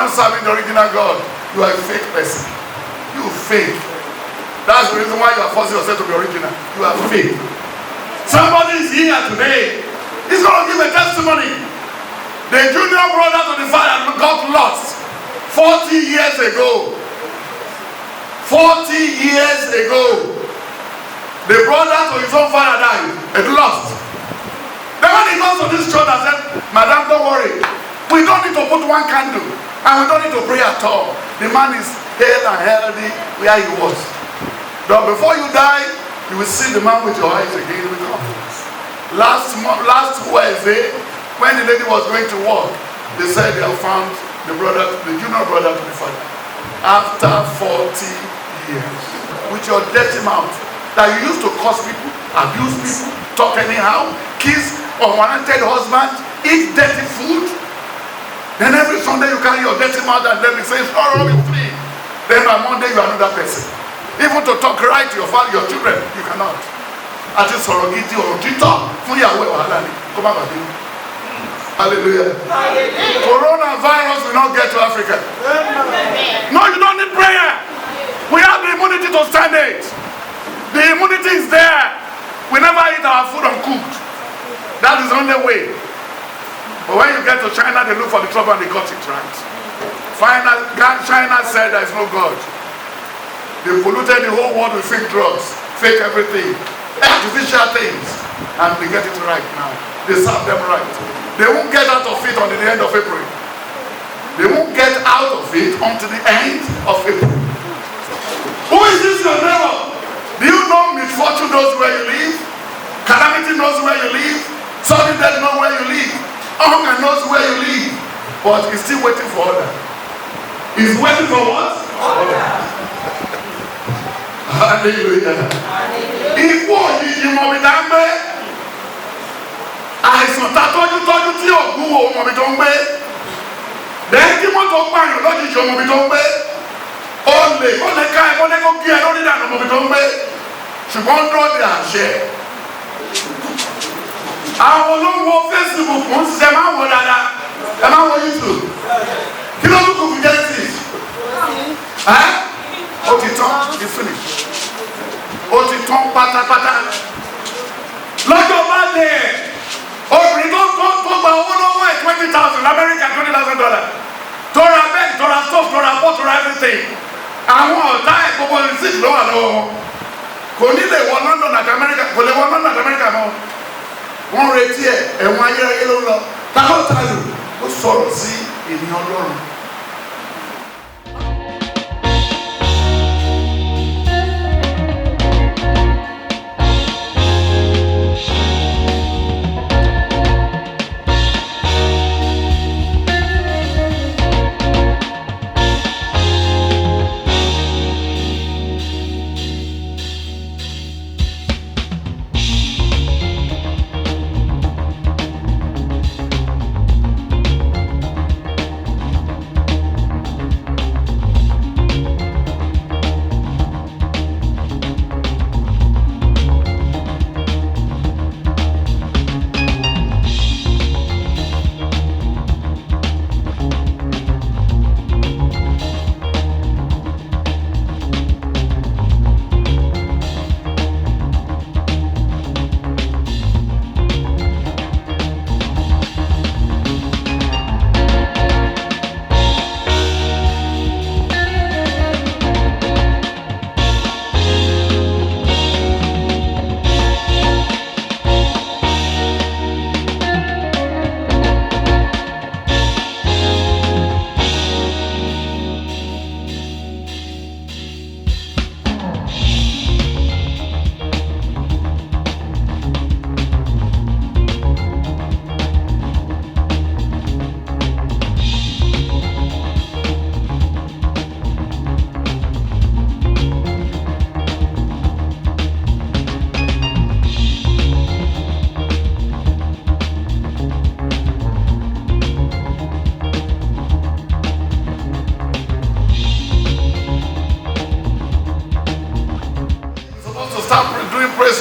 not serving the original God, you are a fake person. You fake. That's the reason why you are forcing yourself to be original. You are fake. Somebody is here today. He's going to give a testimony. The junior brother to the father got lost 40 years ago. 40 years ago. The brother to his own father died and lost. Then when he goes to this church and said, Madam, don't worry. We don't need to put one candle. And we don't need to pray at all. The man is hale and healthy where he was. But before you die, you will see the man with your eyes again with confidence. Last Wednesday, when the lady was going to work, they said they have found the junior brother to the father. After 40 years. With your dirty mouth that you used to curse people, abuse people, talk anyhow, kiss unwanted husband, eat dirty food. Then every Sunday you carry your dirty mouth and then you say, sorry, I'm free. Then by Monday you are another person. Even to talk right to your father, your children, you cannot. Àti sọ̀rọ̀ gidi ọ̀rọ̀ títọ́ fún ìyàwó ẹ̀ wàhálà ni kó má bàbí. Hallelujah. Coronavirus will not get to Africa. No, you don't need prayer. We have the immunity to stand it. The immunity is there. We never eat our food uncooked. That is the only way. But when you get to China, they look for the trouble and they got it right. China said there is no God. They polluted the whole world with fake drugs, fake everything, artificial things, and they get it right now. They serve them right. They won't get out of it until the end of April. They won't get out of it until the end of April. Who is this your neighbor? Do you know misfortune knows where you live? Calamity knows where you live? Sudden death knows where you live? Hunger knows where you live? But he's still waiting for order. He's waiting for what? Order. Hallelujah. Ikú òjijì mọ̀ mi dá ń gbé. Àìsàn ta tọ́jú tí ògùn wo mọ̀ mi tó ń gbé. Lẹ́yìn tí mọ́tò pààyàn lójijì mọ̀ mi tó ń gbé. Ó lè ká ẹ̀ kó kí ẹ lórí ìdànù mọ̀ mi tó ń gbé. Ṣùgbọ́n dúró de àṣẹ. Àwọn olówó Facebook ń ṣiṣẹ́ máa ń wọ dáadáa. Ẹ máa ń wọ YouTube. Kí ló dúkù fún Genesis? Ó ti tán, it's finished. Ó ti tán pátápátá. Lọ́jọ́ bá lè obìnrin tó gba owó lọ́wọ́ ẹ̀ $20,000 l'Amẹ́ríkà $20,000. Tó ra bẹ́ẹ̀, tó ra stove, tó ra pot, tó ra everything. Àwọn ọ̀tá ẹ̀ gbogbo receipt ló wà lọ́wọ́ wọn. Kò ní lè wọ London àti Amẹ́ríkà, kò lè wọ London àti Amẹ́ríkà mọ́. Wọ́n retí ẹ̀ ẹ̀wọ̀n ayérayé ló ń lọ. Táwọn tayò ó sọ̀rọ̀ sí ènìyàn Ọlọ́run.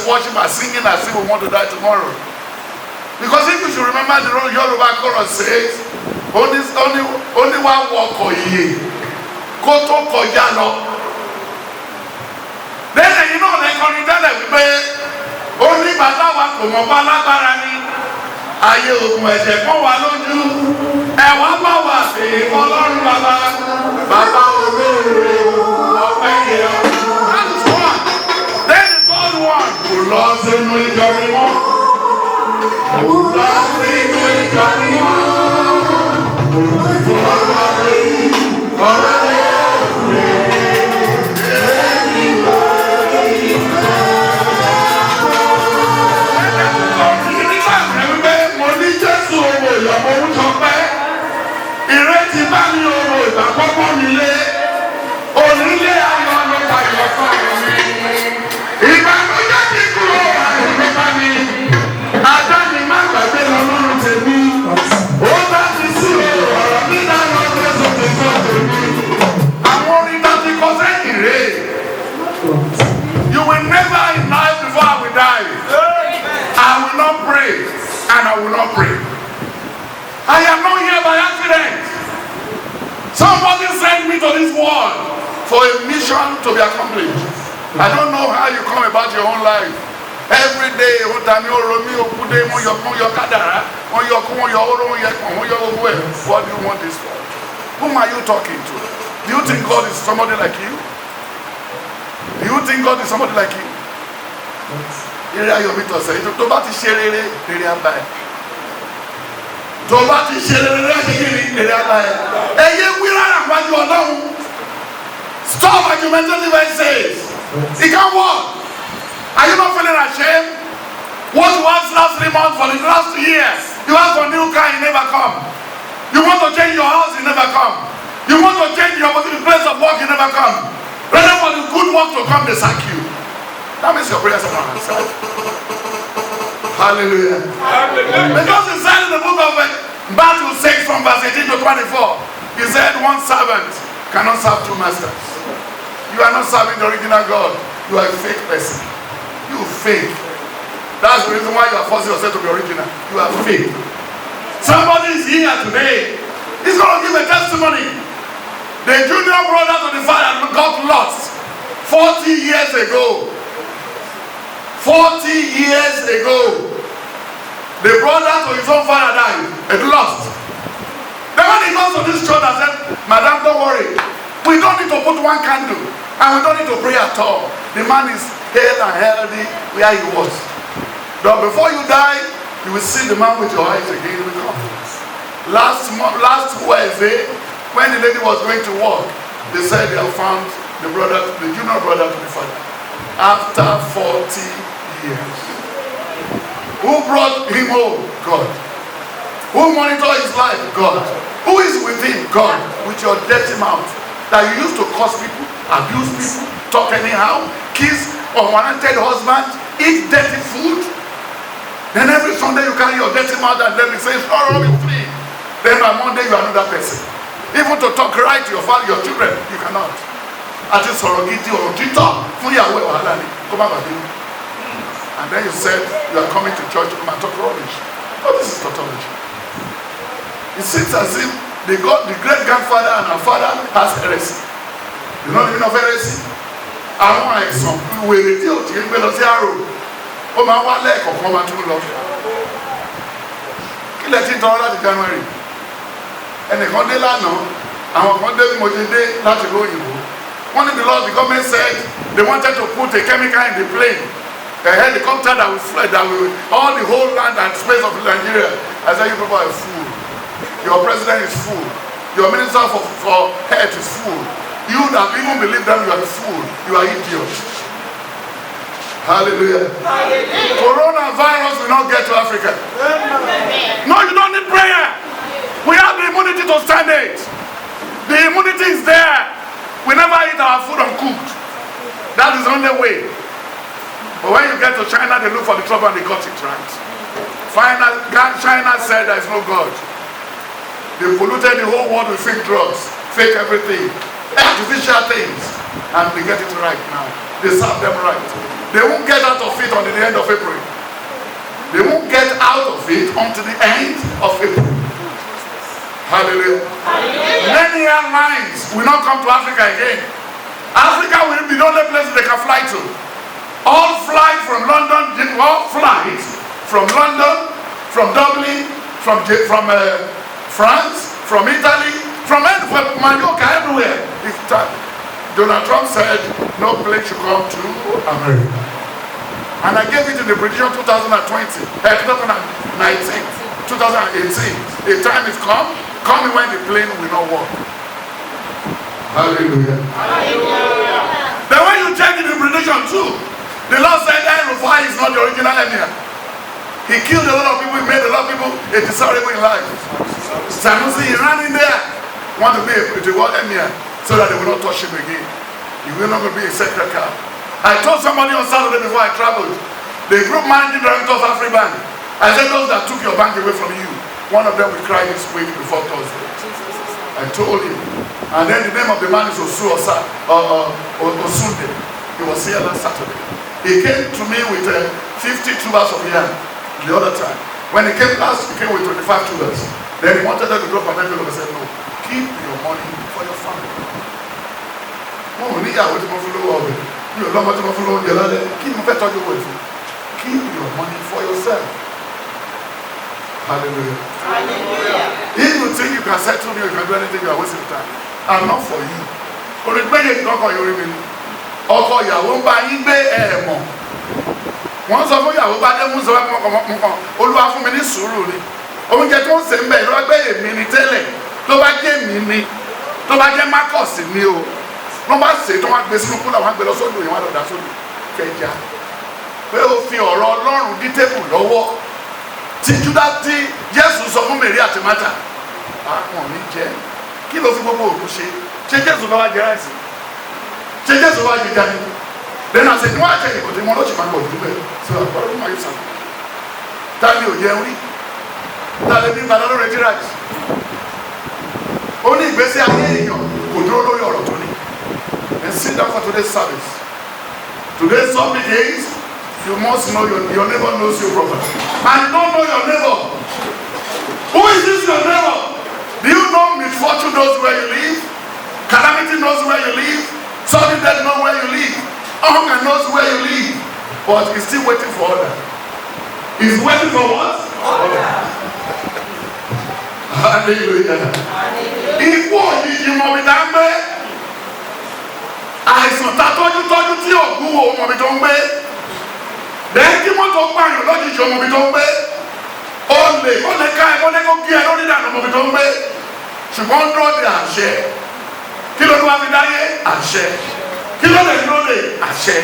Worship and singing as if we want to die tomorrow. Because if you should remember the Yoruba chorus says, ó ní wá wọkọ̀ yìí kó tó kọjá lọ. lẹ́yìn yìí náà lẹ́kọ̀ọ́ ní tẹ́lẹ̀ wípé ó ní bàtà wa kò mọ̀ bá lágbára ní ayé ògùn ẹ̀jẹ̀ kọ́ wa lójú ẹ̀wọ̀n bá wà sí ọlọ́run bàbá olóore ọ̀pẹ yẹn. That is one. Then the third one kò lọ sínú ìjọ mímọ́. Kò lọ sínú ìjọ mímọ́. Ìrètí bá mi oro ìgbàgbọ́gbọ́ nílé, onílé ayọ̀ ló pa ìyọ̀kọ́ mi. Ìbànújẹ́ ti kúrò ayọ̀ ló bá mi. Ajá ni má gbàgbé lọ lọ́rùn tèmi. Ó bá ti sí ọ̀rọ̀ mi dáná tó sókè tó tèmi. Àwọn orin náà ti kọ́ sẹ́yìn rè. You will never in life before I will die. I will not pray and I will not pray. I am not here by accident. Somebody sent me to this world for a mission to be accomplished. I don't know how you come about your own life. Every day, what do you want this for? Whom are you talking to? Do you think God is somebody like you? Do you think God is somebody like you? Tó bá ti ṣe rere láti kiri èrè àgbà ẹ̀. Ẹyẹ wíwá àgbájú ọlọ́run. Stop argumentative essays. It can't work. Are you not feeling ashamed? What was last 3 months for the last 2 years? You ask for a new car, it never come. You want to change your house, it never come. You want to change your place of work, it never come. Rather for the good work to come, they sack you. That means your prayers are not answered. Hallelujah. Because he said in the book of Matthew 6 from verse 18 to 24, he said one servant cannot serve 2 masters. You are not serving the original God. You are a fake person. You fake. That's the reason why you are forcing yourself to be original. You are fake. Somebody is here today. He's going to give a testimony. The junior brother to the father got lost 40 years ago. 40 years ago, the brother to his own father died and lost. Then when he goes to this church and said, Madam, don't worry. We don't need to put 1 candle and we don't need to pray at all. The man is hale and healthy where he was. But before you die, you will see the man with your eyes again. Will come. Last Wednesday, when the lady was going to work, they said they have found the junior brother to the father. After 40 years. Who brought him home? God. Who monitors his life? God. Who is with him? God. With your dirty mouth that you used to curse people, abuse people, talk anyhow, kiss unwanted husband, eat dirty food. Then every Sunday you carry your dirty mouth and then he says, oh, you flee. Then by Monday you are another person. Even to talk right to your father, your children, you cannot. At least and then you said you are coming to church to talk rubbish. Oh, this is tautology. It seems as if the great-grandfather and our father has heresy. You know the meaning of heresy? Àwọn àìsàn wèrè tí ò tí ń gbé lọ sí àrò ó máa wá lẹ́ẹ̀kọ̀ọ̀kan máa tún lọ. Kí lẹ ti ń tọrọ láti January? Ẹnìkan dé lánàá, àwọn kan dé bí mo ti dé láti lóyìnbó. One of the laws, the government said they wanted to put a chemical in the plane. A helicopter that will fly, that will all the whole land and space of Nigeria. I said, you people are a fool. Your president is fool. Your minister for health is fool. You that even believe them, you are a fool. You are idiots. Hallelujah. Hallelujah. Coronavirus will not get to Africa. Amen. No, you don't need prayer. We have the immunity to stand it. The immunity is there. We never eat our food uncooked. That is the only way. But when you get to China, they look for the trouble and they got it right. China said there is no God. They polluted the whole world with fake drugs, fake everything, artificial things, and they get it right now. They serve them right. They won't get out of it until the end of April. They won't get out of it until the end of April. Hallelujah. Many airlines will not come to Africa again. Africa will be the only place they can fly to. All flights from London, from Dublin, from France, from Italy, from Mallorca, everywhere. Donald Trump said no plane should come to America. And I gave it in the prediction 2018. The time is coming when the plane will not work. Hallelujah. Then when you check in the prediction too, the Lord said El-Rufai is not the original emir. He killed a lot of people, he made a lot of people a dishonorable in life. Sanusi, he ran in there, want to be the world emir so that they will not touch him again. He will not be a sacred cow. I told somebody on Saturday before I traveled, the group managing director of Afribank, I said those that took your bank away from you, one of them will cry this week before Thursday. I told him. And then the name of the man is Osunde. He was here last Saturday. He came to me with 50 tubers of yam the other time. When he came last, he came with 25 tubers. Then he wanted them to drop an envelope and said, no, keep your money for your family. Keep your money for yourself. Hallelujah. Hallelujah. If you think you can settle me, you can do anything, you are wasting time. I'm not for you. Ọkọ ìyàwó ń bá yín gbé ẹ̀mọ̀. Wọ́n sọ fún ìyàwó bá dé mú sọ mọ́kànmọ́kàn. Olúwa fún mi ní sùúrù ni. Oúnjẹ tó ń sè ń bẹ̀ ló gbé èmi ni tẹ́lẹ̀. Tó bá jẹ́ mi ni. Tó bá jẹ́ Marcus ni o. Wọ́n bá sè tó wọ́n gbé sínú kúlà wọ́n gbé lọ sódò yẹn wọ́n lọ dá sódò. Kẹja. Pé o fi ọ̀rọ̀ Ọlọ́run dí tébù lọ́wọ́. Tí Júdà tí Jésù sọ fún Mèrí àti Mátà. Àpọ̀n mi jẹ́. Kí ló fi gbogbo òru ṣe? Ṣé Jésù lọ́wọ́ jẹ́ ráìsì? Ṣé Jésù wá jẹ jáde? Then I said, wọ́n á jẹ ìbòdì wọn lọ́sì máa ń bọ̀ jù bẹ́ẹ̀. So àgbọ̀rọ̀ fún àyè sàn. Táàbí ò jẹun rí. Táàbí bí Ìbàdàn ló retí ráìsì. Ó ní ìgbésí ayé èèyàn kò dúró lórí ọ̀rọ̀ tó ní. And sit down for today's service. Today's subject is you must know your neighbor knows you properly. And don't know your neighbor. Who is this your neighbor? Do you know misfortune knows where you live? Calamity knows where you live? Sudden death knows where you live. Hunger knows where you live. But he's still waiting for order. He's waiting for what? Order. Hallelujah. Ikú òjijì mọ̀ mi dá ń gbé. Àìsàn ta tọ́jú tí ògùn wo mọ̀ mi tó ń gbé. Lẹ́yìn tí mọ́tò pààyàn lójijì mọ̀ mi tó ń gbé. Ó lè ká ẹ kó kí ẹ lórí ìdànù mọ̀ mi tó ń gbé. Ṣùgbọ́n ń dúró de àṣẹ. Kí ló ní wá fi dáyé? Àṣẹ. Kí ló lè dúró de? Àṣẹ.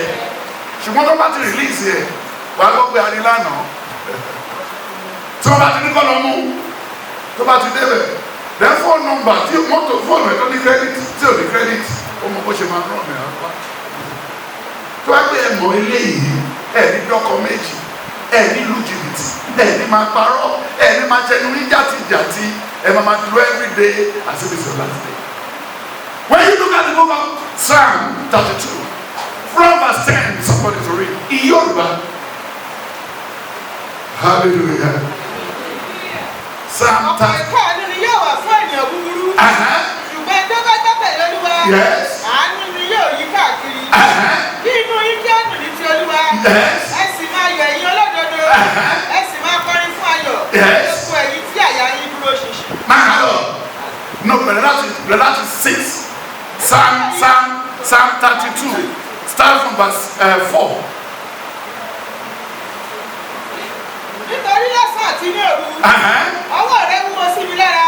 Ṣùgbọ́n tó bá ti rìlíìsì ẹ̀ wàá gbọ́ pé a ní lánàá. Tí wọ́n bá ti ní kọ́ lọ mú tó bá ti débẹ̀. Then phone number tí mọ́tò fóònù ẹ̀ tó ní credit tí ò ní credit ó mọ bó ṣe máa rán mi àpá. Tó bá gbé ẹ̀mọ́ eléyìí ẹ̀ ní dọ́kọ méjì ẹ̀ ní lu jìbìtì ẹ̀ ní máa parọ́ ẹ̀ ní máa tẹnu ní jàtìjàtì ẹ̀ máa lo every day as if it's your last day. When you look at the book of Psalm 32, from verse 10, somebody to read. In Yoruba. Hallelujah. Psalm 32. Yes. No, but that is 6. Psalm 32. Start from verse 4. Nítorí lọ́sàn àti ní òru, ọwọ́ rẹ wúwo sí mi lára,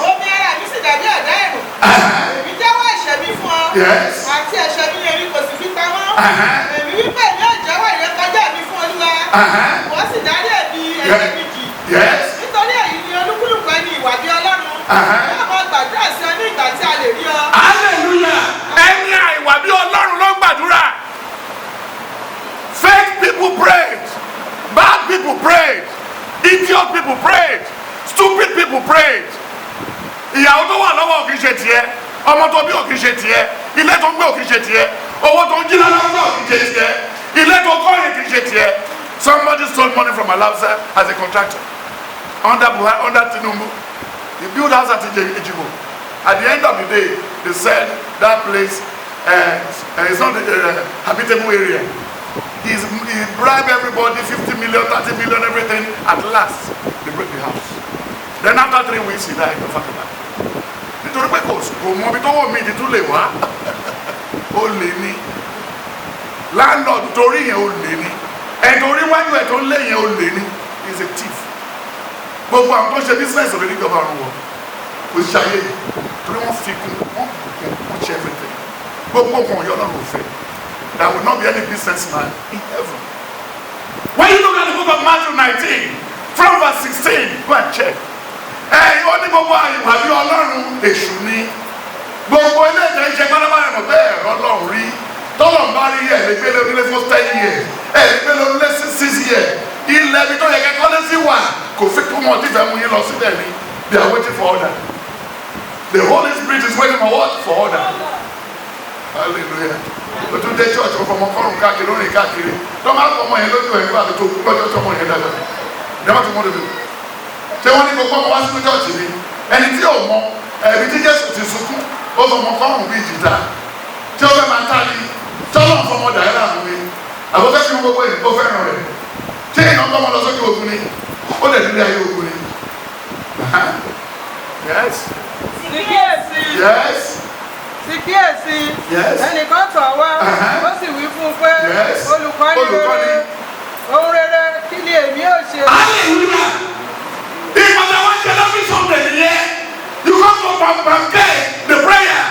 omi ara mi sì dàbí ọ̀dá ẹ̀rùn. Èmi jẹ́wọ́ ẹ̀ṣẹ̀ mi fún ọ, àti ẹ̀ṣẹ̀ mi èmi kò sì fi pamọ́. Èmi wípé èmi ò jẹ́wọ́ ìrékọjá mi fún Olúwa, wọ́n sì dárí ẹ̀bi ẹ̀ṣẹ̀ mi jì. Nítorí èyí ni olúkúlùkù ẹni ìwà bí Ọlọ́run. Yóò máa gbàdúrà sí ọ ní ìgbà tí a lè rí ọ. Hallelujah! Ẹni àìwà bí Ọlọ́run ló gbàdúrà. Fake people prayed. Bad people prayed. Idiot people prayed. Stupid people prayed. Ìyàwó tó wà lọ́wọ́ ò kìí ṣe tiẹ̀. Ọmọ tó bí ò kìí ṣe tiẹ̀. Ilé tó ń gbé ò kìí ṣe tiẹ̀. Owó tó ń jí lọ́wọ́ ò kìí ṣe tiẹ̀. Ilé tó kọ́ yẹn kìí ṣe tiẹ̀. Somebody stole money from Alausa as a contractor. Under Tinubu. He built house at Ejigbo. At the end of the day, they said that place is not a habitable area. He bribed everybody, 50 million, 30 million, everything. At last, they break the house. Then after 3 weeks, he died of heart attack. Nítorí pé kò mọ ibi tó wọ̀ mí ìdí tó lè wá. Ó lè ní. Landlord torí yẹn ó lè ní. Ẹ̀dùnrí wájú ẹ̀ tó lé yẹn ó lè ní. He is a thief. Gbogbo àwọn tó ṣe business ò lè ní ìjọba ọ̀run wọ̀. Kò ṣàyè yìí. Torí wọ́n fi kún, wọ́n bùkún, wọ́n ṣe everything. Gbogbo kan ọ̀yọ́ náà ló fẹ́. There will not be any businessman in heaven. When you look at the book of Matthew 19, from verse 16, go and check. Ó ní gbogbo àyùbábí Ọlọ́run èṣù ni. Gbogbo ilé ìjọ ìṣe pátápátá ẹ̀mọ̀ bẹ́ẹ̀ Ọlọ́run rí. Tọ́lọ̀ ń bá rí ẹ̀ lè gbé lórílé fún 10 years. Ẹ̀ lè gbé lórílé 6 years. Ilẹ̀ ibi tó yẹ kẹ́kọ́ lé sí wà. Kò fi kú wọn tí fẹ́ mú yín lọ síbẹ̀ ni. They are waiting for order. The Holy Spirit is waiting for what? For order. Hallelujah. O tún dé church o fọmọ kọrùn káàkiri lórí káàkiri tó máa ń fọmọ yẹn lójú ẹ̀ nígbà tó lọ́jọ́ tó mọ yẹn dàgbà ìjọba tó mọ dodo ṣé wọ́n ní gbogbo ọmọ wá sínú church ni ẹni tí ò mọ ẹbí tí Jésù ti sunkún ó fọmọ kọrùn bíi jìtá tí ó fẹ́ máa tá ní tọ́lọ̀ fọmọ dàrẹ́ làwọn mi àbọ̀fẹ́ fi gbogbo ẹ̀ ó fẹ́ràn rẹ̀ tí èèyàn gbọ́mọ lọ sókè ogun ni ó lè nílé ayé ogun ni. Yes. Yes. Sì kíyèsí ẹnìkan tọ̀ wá ó sì wí fún un pé olùkọ́ni rere ohun rere kí ni èmi ò ṣe. Hallelujah! Ìpàdé wọn ṣe lọ́bí Sunday nìyẹn. You come to pray the prayer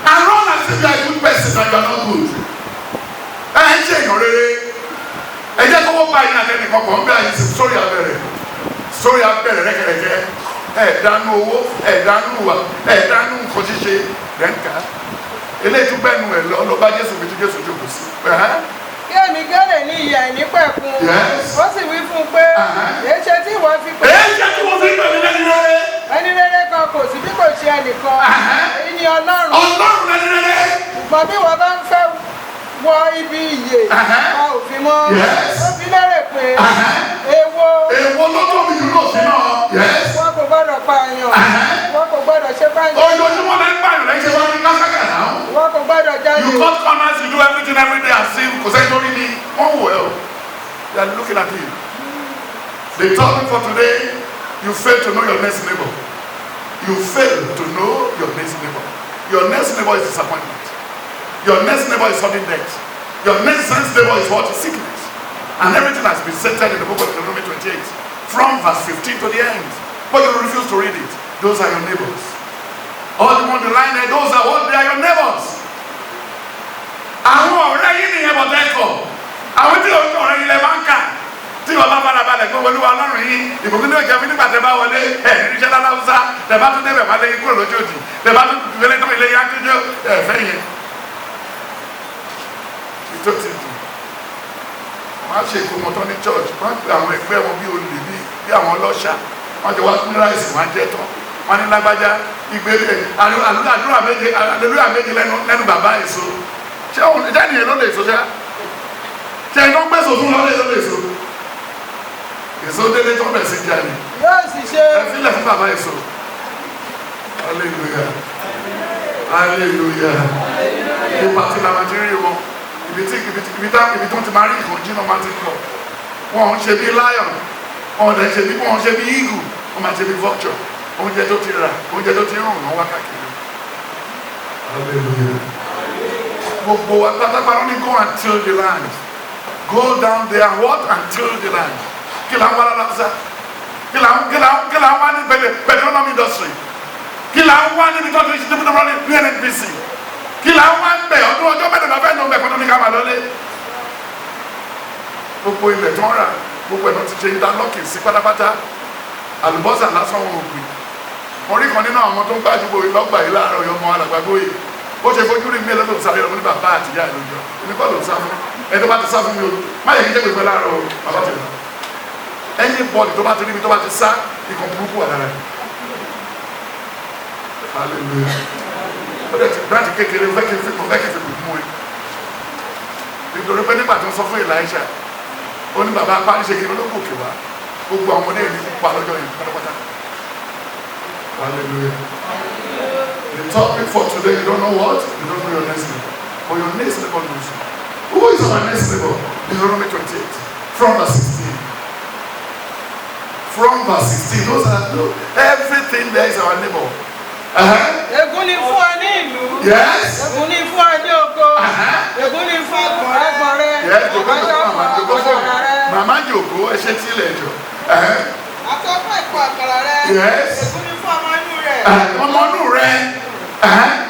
and run as if you are a good person and you are not good. Ẹ ń ṣe èèyàn rere. Ẹ jẹ́ kó wọ́n bá yín àtẹnì kankan bí àyè sí sórí abẹ́rẹ́ rẹ́kẹ̀rẹ́kẹ́. Ẹ̀dánú owó, ẹ̀dánú wà, ẹ̀dánú nǹkan ṣíṣe rẹ̀ǹkà. Eléyìí tún bẹ́ẹ̀ nu ẹ̀ lọ bá Jésù bí tí Jésù jókòó sí. Kí èmi gẹ́lẹ̀ ní ìyà ìnípẹ̀kun. Ó sì wí fún un pé èé ṣe tí wọ́n fi pè. Èé ṣe tí wọ́n fi pè mí lẹ́ni rere. Ẹni rere kan kò sí bí kò ṣe ẹnìkan. Èyí ni Ọlọ́run. Ọlọ́run lẹ́ni rere. Ṣùgbọ́n bí wọ́n bá ń fẹ́ wọ ibi ìyè wa ò fi mọ́. Ó fi lérè pé èwo ló tóbi jù lóòfin náà. Wọ́n kò gbọ́dọ̀ pààyàn. Wọ́n kò gbọ́dọ̀ ṣe báyìí. Ojoojúmọ́ lẹ́yìn pààyàn lẹ́yìn ṣe wá ní kásákà náà. Wọ́n kò gbọ́dọ̀ jáde. You cut corners, you do everything every day and see kò sẹ́ni tó rí ní wọ́n wò ẹ́ o. They are looking at you. The topic for today, you fail to know your next neighbor. You fail to know your next neighbor. Your next neighbor is disappointment. Your next neighbor is sudden death. Your next neighbor is what? Sickness. And everything has been settled in the book of Deuteronomy 28 from verse 15 to the end. But you refuse to read it. Those are your neighbors. All the one the line there, those are what? They are your neighbors. Àwọn ọ̀rẹ́ yìí nìyẹn bọ̀ tẹ́kọ̀. Àwọn tí òun ọ̀rẹ́ yìí lẹ máa ń kà. Tí bàbá bára balẹ̀ gbọ́ wọlé wa lọ́rùn yìí, ìbùkún ní ìjẹun nígbà tẹ bá wọlé níṣẹ́ láláwùsá, tẹ bá tún débẹ̀ má lé kúrò lójú òdì, tẹ bá tún wọlé tó ilé yá tó jẹ́ ẹ̀fẹ́ yẹn. Ìtò ti dùn. Wọ́n á ṣe ìkómọtọ́ ní church, wọ́n á pe àwọn ẹgbẹ́ wọn bí olè bí àwọn ọlọ́ṣà, wọ́n jọ wá pín ráìsì wọn á jẹ́ tán. Wọ́n ní lágbájá ìgbélé àdúrà méjì lẹ́nu bàbá èso. Ṣé ìdánìyẹn ló lè so ṣá? Ṣé ẹni tó ń gbèsò fún lọ́lẹ̀ ló lè so? Èso délé tó bẹ̀ sí jáde. Yóò sì ṣe. Ẹ fílẹ̀ fún bàbá èso. Hallelujah. Hallelujah. Ipa tí la máa ti rí wọn. Ibi tó ti máa rí ìkànjí náà máa ti ń kọ̀. Wọ́n ń ṣe bí lion. Wọ́n ń ṣe bí eagle. Wọ́n máa ṣe bí vulture. Oúnjẹ tó ti rà, oúnjẹ tó ti rùn náà wá káàkiri. Hallelujah. Gbogbo wa pátápátá ní go and till the land. Go down there and what? And till the land. Kí la ń wá lálàsá? Kí la ń wá ní petroleum industry? Kí la ń wá níbi tó ti ṣe níbi tó wọ́n ní NNPC? Kí la ń wá ń bẹ̀ ọdún ọjọ́ mẹ́rin náà fẹ́ẹ́ ní ọmọ ẹ̀kọ́ tó ní ká máa lọlé? Gbogbo ilẹ̀ tó ń rà, gbogbo ẹ̀ náà ti ṣe interlocking sí pátápátá. Àlùbọ́sà lásán wọn ò gbìn. Mo rí kan nínú àwọn tó ń gbàdúgbò lọ́gbà yìí láàárọ̀ ọ̀yọ́ ọmọ alàgbàgbóyè. Ó ṣe fojú rí mi lọ́dún sáré lọ́mọ ní bàbá àti ìyá ìlú jọ. Èmi kọ́ ló ń sá fún. Ẹni tó bá ti sá fún mi o, má yẹ kí jẹ́ gbèsè láàárọ̀ o, bàbá ti rà. Ẹni bọ́ọ̀lì tó bá ti rí mi tó bá ti sá, ikọ̀ burúkú wà lára. Hallelujah. Ó dẹ̀ ti gbáàdì kékeré fẹ́ kí n fi mú ẹ. Nítorí pé nígbà tó ń sọ fún Èlíṣà, ó ní bàbá apá ní ṣe kí ló gòkè wá. Gbogbo àwọn ọmọdé yìí pa lọ́jọ́ yìí pátápátá. Hallelujah. The topic for today, you don't know what? You don't know your next neighbor. But your next neighbor knows you. Who is our next neighbor? Deuteronomy 28. From verse 16. From verse 16. Those are everything there is our neighbor. Ègún ni fún ọ ní ìlú. Yes. Ègún ni fún ọ ní oko. Ègún ni fún ọgbọ̀nrẹ́gbọ̀nrẹ́. Yes, go for Mama Joko, ẹ ṣe tí ilẹ̀ jọ. Àtọ́fún ẹ̀kọ́ àkàrà rẹ. Yes. Ègún ni fún ọmọ inú rẹ. Ọmọ inú rẹ.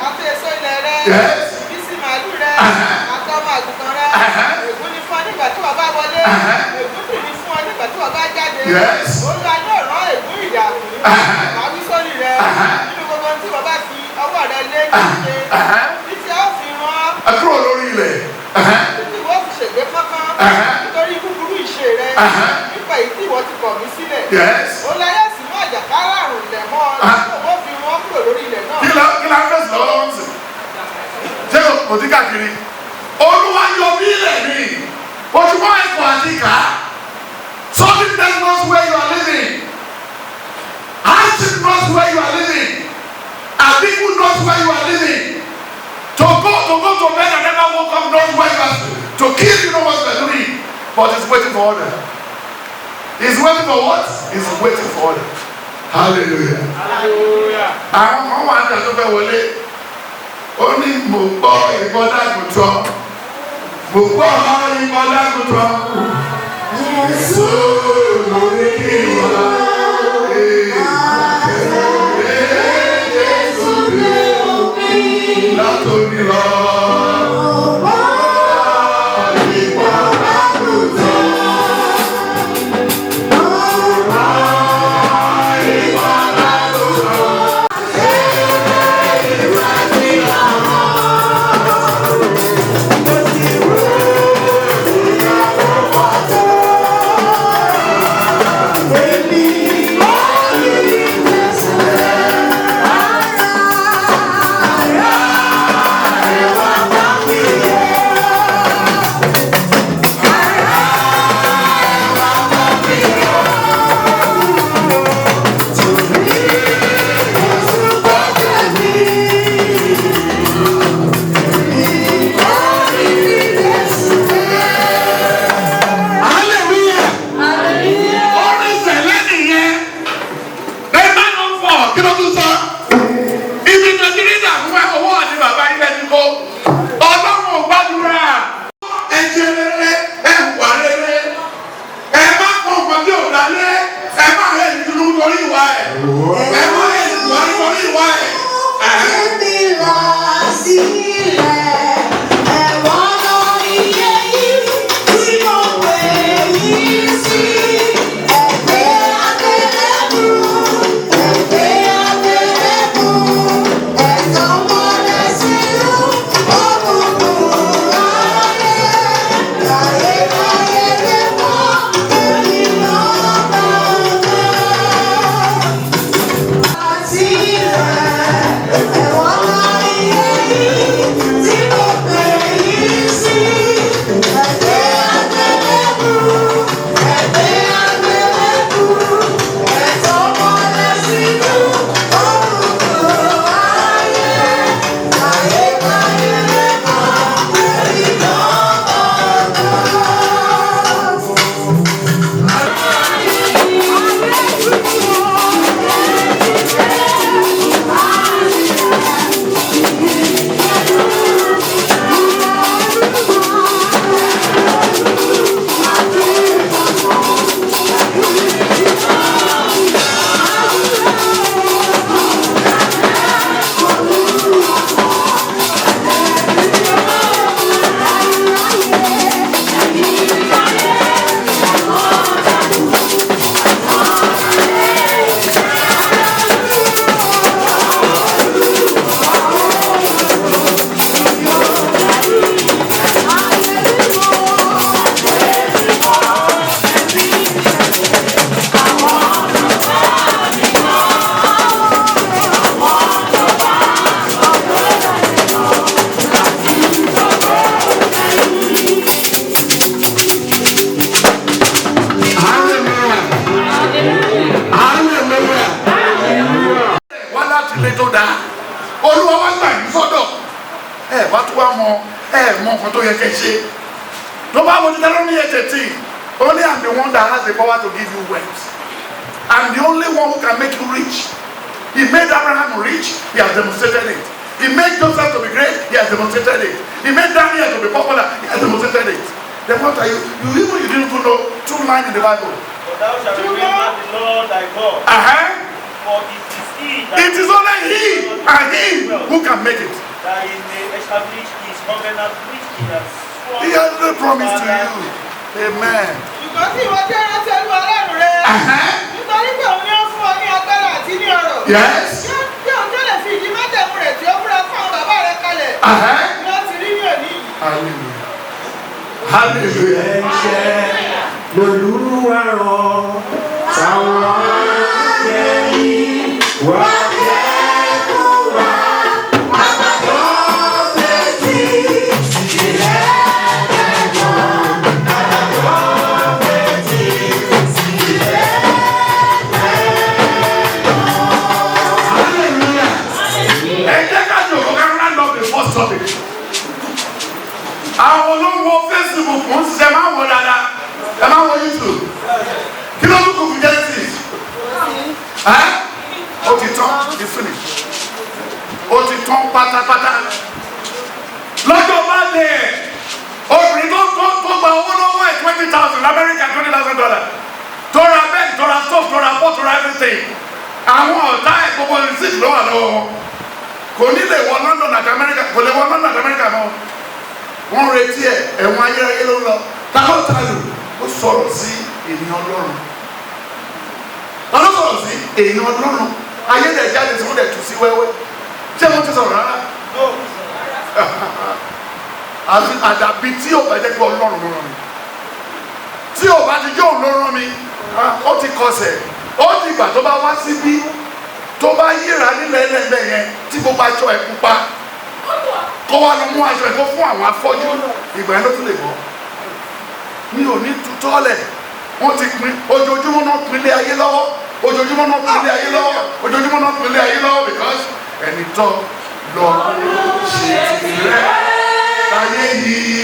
Àti èso ilẹ̀ rẹ. Yes. Bísí màálù rẹ. Àtọmọ àgùntàn rẹ. Ègún ni fún ọ nígbà tí wọ́n bá wọlé. Ègún sì ni fún ọ nígbà tí wọ́n bá jáde. Yes. Olúwa yóò rán ègún ìdààmú. Màá wí sórí rẹ. Nínú gbogbo tí wọ́n bá fi ọwọ́ rẹ lé ní ṣe. Títí ó fi rán. Àkúrò lórí ilẹ̀. Títí wọ́n fi ṣègbè kankan. Nítorí búburú ìṣe rẹ. Nípa èyí tí ìwọ ti kọ̀ mí sílẹ̀. Yes. Olúwa yóò sì mú àjàkálà àrùn ilẹ̀ mọ́ ọ. Wọ́n fi wọ́n kúrò lórí ilẹ̀ náà. Kí la fẹ́ sọ lọ́wọ́ sí? Ṣé kò tí káàkiri? Olúwa yọ bí ilẹ̀ mi. Ojúmọ́ ẹ̀kọ́ àti ìkà. Something that knows where you are living. Hardship knows where you are living. And people knows where you are living. To go to bed and never woke up knows where you are. To kill you know what you are doing. But it's waiting for order. He's waiting for what? He's waiting for order. Hallelujah. Hallelujah. Àwọn ọmọ wa ń tẹ̀sọ́ fẹ́ wọlé. Ó ní mo gbọ́ ìbọ̀dá àgùntàn. Mo gbọ́ ìbọ̀dá àgùntàn. Jésù lórí kí wá. Jésù lé omi. Látòrí lọ. See nǹkan tó yẹ kẹ́ ṣe. Tó bá wo Deuteronomy 8:18, only I'm the one that has the power to give you wealth. I'm the only one who can make you rich. He made Abraham rich, he has demonstrated it. He made Joseph to be great, he has demonstrated it. He made Daniel to be popular, he has demonstrated it. Then what are you? You didn't even know two lines in the Bible. But thou shalt remember the Lord thy God. For it is only he and him who can make it. That he may establish his covenant which he has sworn. He has no promise to you. Amen. Ṣùgbọ́n tí ìwọ jẹ́ rántí Olúwa Ọlọ́run rẹ. Nítorí pé òun ni ó fún ọ ní agbára àti ní ọrọ̀. Yes. Bí òun tó lè fi ìdí májẹ̀mú rẹ̀ tí ó búra fún àwọn bàbá rẹ̀ kalẹ̀. Ni ó ti rí ní òní yìí. Hallelujah. Hallelujah. Ẹ̀ṣẹ̀ lolúwa rán sáwọn ẹ̀yìn wá. Àwọn olówó Facebook ń ṣiṣẹ́ máa ń wọ dáadáa, ẹ máa ń wọ YouTube. Kí ló dúkù fún Genesis? Ó ti tán, it's finished. Ó ti tán pátápátá. Lọ́jọ́ bá lè obìnrin tó gba owó lọ́wọ́ ẹ̀ $20,000 l'Amẹ́ríkà $20,000. Tó ra bẹ́ẹ̀, tó ra stove, tó ra pot, tó ra everything. Àwọn ọ̀tá ẹ̀ gbogbo receipt ló wà lọ́wọ́ wọn. Kò ní lè wọ London àti Amẹ́ríkà, kò lè wọ London àti Amẹ́ríkà náà. Wọ́n retí ẹ̀ ẹ̀wọ̀n ayérayé ló ń lọ. Táwọn tàlù ó sọ̀rọ̀ sí ènìyàn Ọlọ́run. Wọ́n sọ̀rọ̀ sí ènìyàn Ọlọ́run. Ayé dẹ̀ jáde tí wọ́n dẹ̀ tù sí wẹ́wẹ́. Ṣé wọ́n ti sọ̀rọ̀ rárá? Àdàbí tí ò bá jẹ́ pé Ọlọ́run ló rán mi. Tí ò bá ti jẹ́ òun ló rán mi, ó ti kọsẹ̀. Ó ti gbà tó bá wá síbí, tó bá yíra nílẹ̀ ẹlẹ́gbẹ̀ yẹn tí gbogbo aṣọ ẹ̀ pupa. Kó wá lọ mú aṣọ ẹ̀kọ́ fún àwọn afọ́jú, ìgbà yẹn ló tún lè bọ́. Mi ò ní tutọ́lẹ̀, wọ́n ti pín ojoojúmọ́ náà pinlé ayé lọ́wọ́, ojoojúmọ́ náà pinlé ayé lọ́wọ́, ojoojúmọ́ náà pinlé ayé lọ́wọ́ because ẹni tọ́ lọ ṣe tirẹ̀ láyé yìí.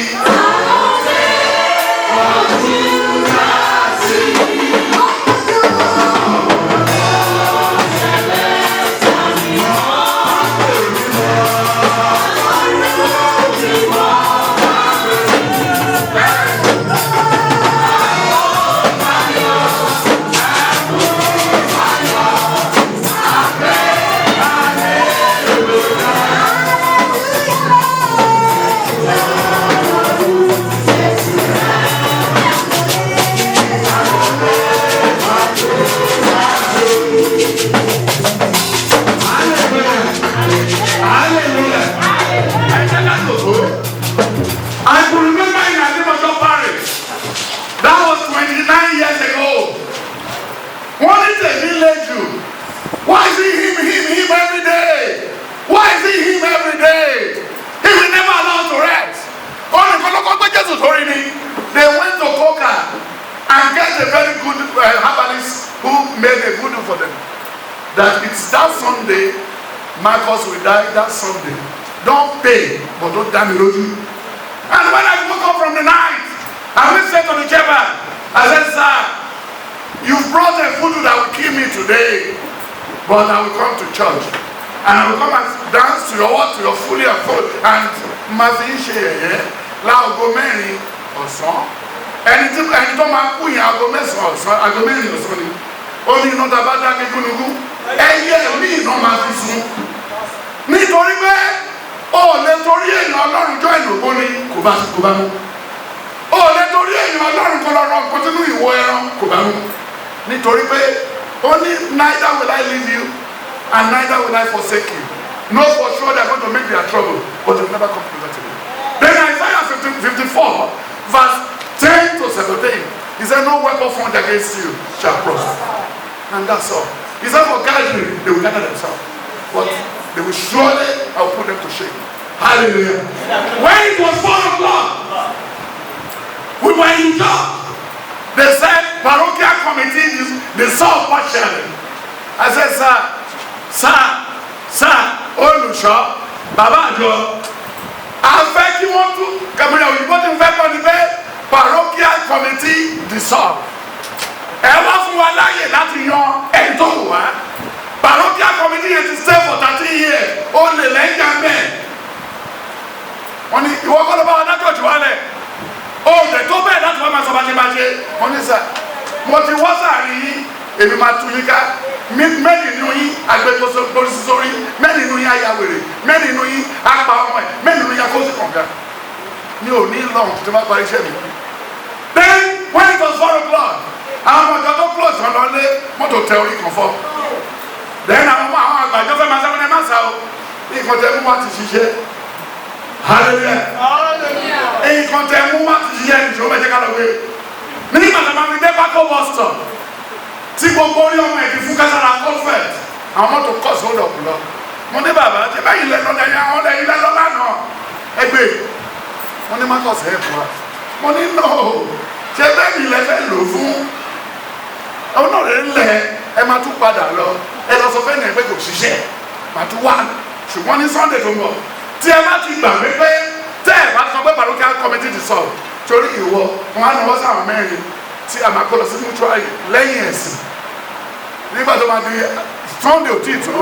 They went to Coca and get a very good herbalist who made a voodoo for them. That it's that Sunday, Marcus will die that Sunday. Don't pay, but don't damn it. And when I woke up from the night, I went straight to the shepherd. I said, sir, you brought a voodoo that will kill me today, but I will come to church. And I will come and dance to your what, to your fully and full. And láago mẹ́rin ọ̀sán ẹni tó máa kú yẹn aago mẹ́sàn-án ọ̀sán aago mẹ́rin ọ̀sán ni ó ní iná tá a bá dá gúnugú ẹyẹ ní iná máa fi sun nítorí pé ó lè torí èèyàn Ọlọ́run jọ ìlògbó ni kò bá mú ó lè torí èèyàn Ọlọ́run kò lọ rọ nǹkan sínú ìwọ ẹran kò bá mú nítorí pé ó ní neither will I leave you and neither will I forsake you. Know for sure they are going to make their trouble, but they will never come closer to you. Then Isaiah 54, verse 10 to 17, he said, no weapon formed against you shall prosper. And that's all. He said, for gathering, they will gather themselves. But they will surely, I will put them to shame. Hallelujah. When it was 4 o'clock, we were in church. They said, parochial committee, they saw partially. I said, sir, Olusha, Baba Joe, I kí wọ́n tún kẹmìrì òyìnbó ti fẹ́ kọ́ ni pé parochial committee dissolve. Ẹ wá fún wa láàyè láti yan ẹni tó wù wá. Parochial committee yẹn ti stay for 13 years. Ó lè lẹ́yìn àmẹ́. Wọ́n ní ìwọ kọ́ ló bá wọn dájọ́ jù wá lẹ̀. Ó lè tó bẹ́ẹ̀ láti wọ́n máa sọ báṣe. Wọ́n ní sà, mo ti wọ́ sàárín yín, èmi máa tu yín ká. Mẹ́rin nínú yín agbẹ́gbọ́sọ lórí sísórí, mẹ́rin nínú yín ayáwèrè, mẹ́rin nínú yín apá ọmọ ẹ̀, mẹ́rin nínú yín akóso kànga. Mi ò ní lọ́hùn tí wọ́n parí iṣẹ́ mi. Then when it was 4 o'clock, àwọn ọmọ ìjọ tó close wọn lọ lé mọ́tò tẹ orí kan fọ́. Then àwọn àgbàjọ fẹ́ máa sáwọn ẹ̀ máa sá o. Nǹkan tẹ mú wá ti ṣiṣẹ́. Hallelujah. Nǹkan tẹ mú wá ti ṣiṣẹ́ ìṣòro mẹ́jẹ ká lọ gbé. Nígbà tó máa fi dé Bako bus stop, tí gbogbo orí ọmọ ẹ̀ ti fún kására Colfert, àwọn mọ́tò kọ̀ sódò kù lọ. Mo ní bàbá ṣe báyìí lẹ́nu lẹ́yìn àwọn ọ̀dẹ̀ ilẹ̀ lọ́la náà. Ẹgbẹ́ mo ní Marcus help wa. Mo ní no ṣe bẹ́ẹ̀ ni ilẹ̀ fẹ́ lò fún. Àwọn náà rẹ̀ ń lẹ̀ ẹ máa tún padà lọ. Ẹ lọ sọ fẹ́ẹ́ ní ẹgbẹ́ kò ṣiṣẹ́. Màá tún wá. Ṣùgbọ́n ní Sunday tó ń bọ̀. Tí ẹ bá ti gbà wípé tẹ́ ẹ bá sọ pé parochial committee dissolve torí ìwọ wọn á náwó sáwọn mẹ́rin tí a máa kó lọ sí mutual lẹ́yìn ẹ̀sìn. Nígbà tó máa di Sunday òtí ìtò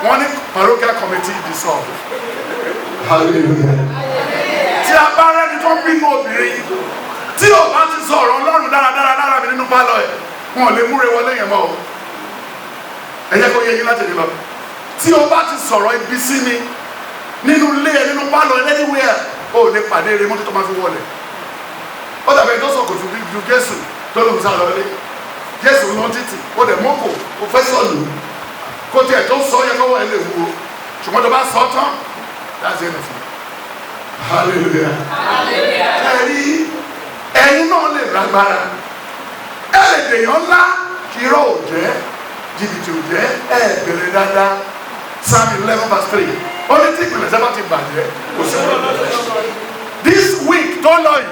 wọn ní parochial committee dissolve. Hallelujah. Tí a bá rẹ́ni tó ń bínú obìnrin tí ò bá ti sọ ọ̀rọ̀ Ọlọ́run dáradára lára mi nínú pálọ̀ ẹ̀ wọn ò lè múre wọlé yẹn mọ́ o. Ẹ jẹ́ kó yé yín láti lọ. Tí o bá ti sọ̀rọ̀ ibi sí mi nínú ilé ẹ nínú pálọ̀ ẹ anywhere o lè pàdé eré mọ́tò tó máa fi wọlé. Ó dàbí ẹni tó sọ kò fi ju Jésù tó lóun sá lọ lé. Jésù lọ títì ó dẹ̀ mọ́kò ó fẹ́ sọ̀lù kó tiẹ̀ tó sọ yẹ kọ́wọ́ ẹ lè wúwo ṣùgbọ́n tó bá sọ tán that's anything. Hallelujah. Ẹ̀rí ẹ̀yin náà lè lágbára ẹ lè dèèyàn ńlá irọ́ ò jẹ́ jìbìtì ò jẹ́ ẹ bẹ̀rẹ̀ dáadáa Psalm 11:3 ó ní tí ìpìlẹ̀ sábà ti bàjẹ́ kò sí ọ̀rọ̀. This week tó lọ yìí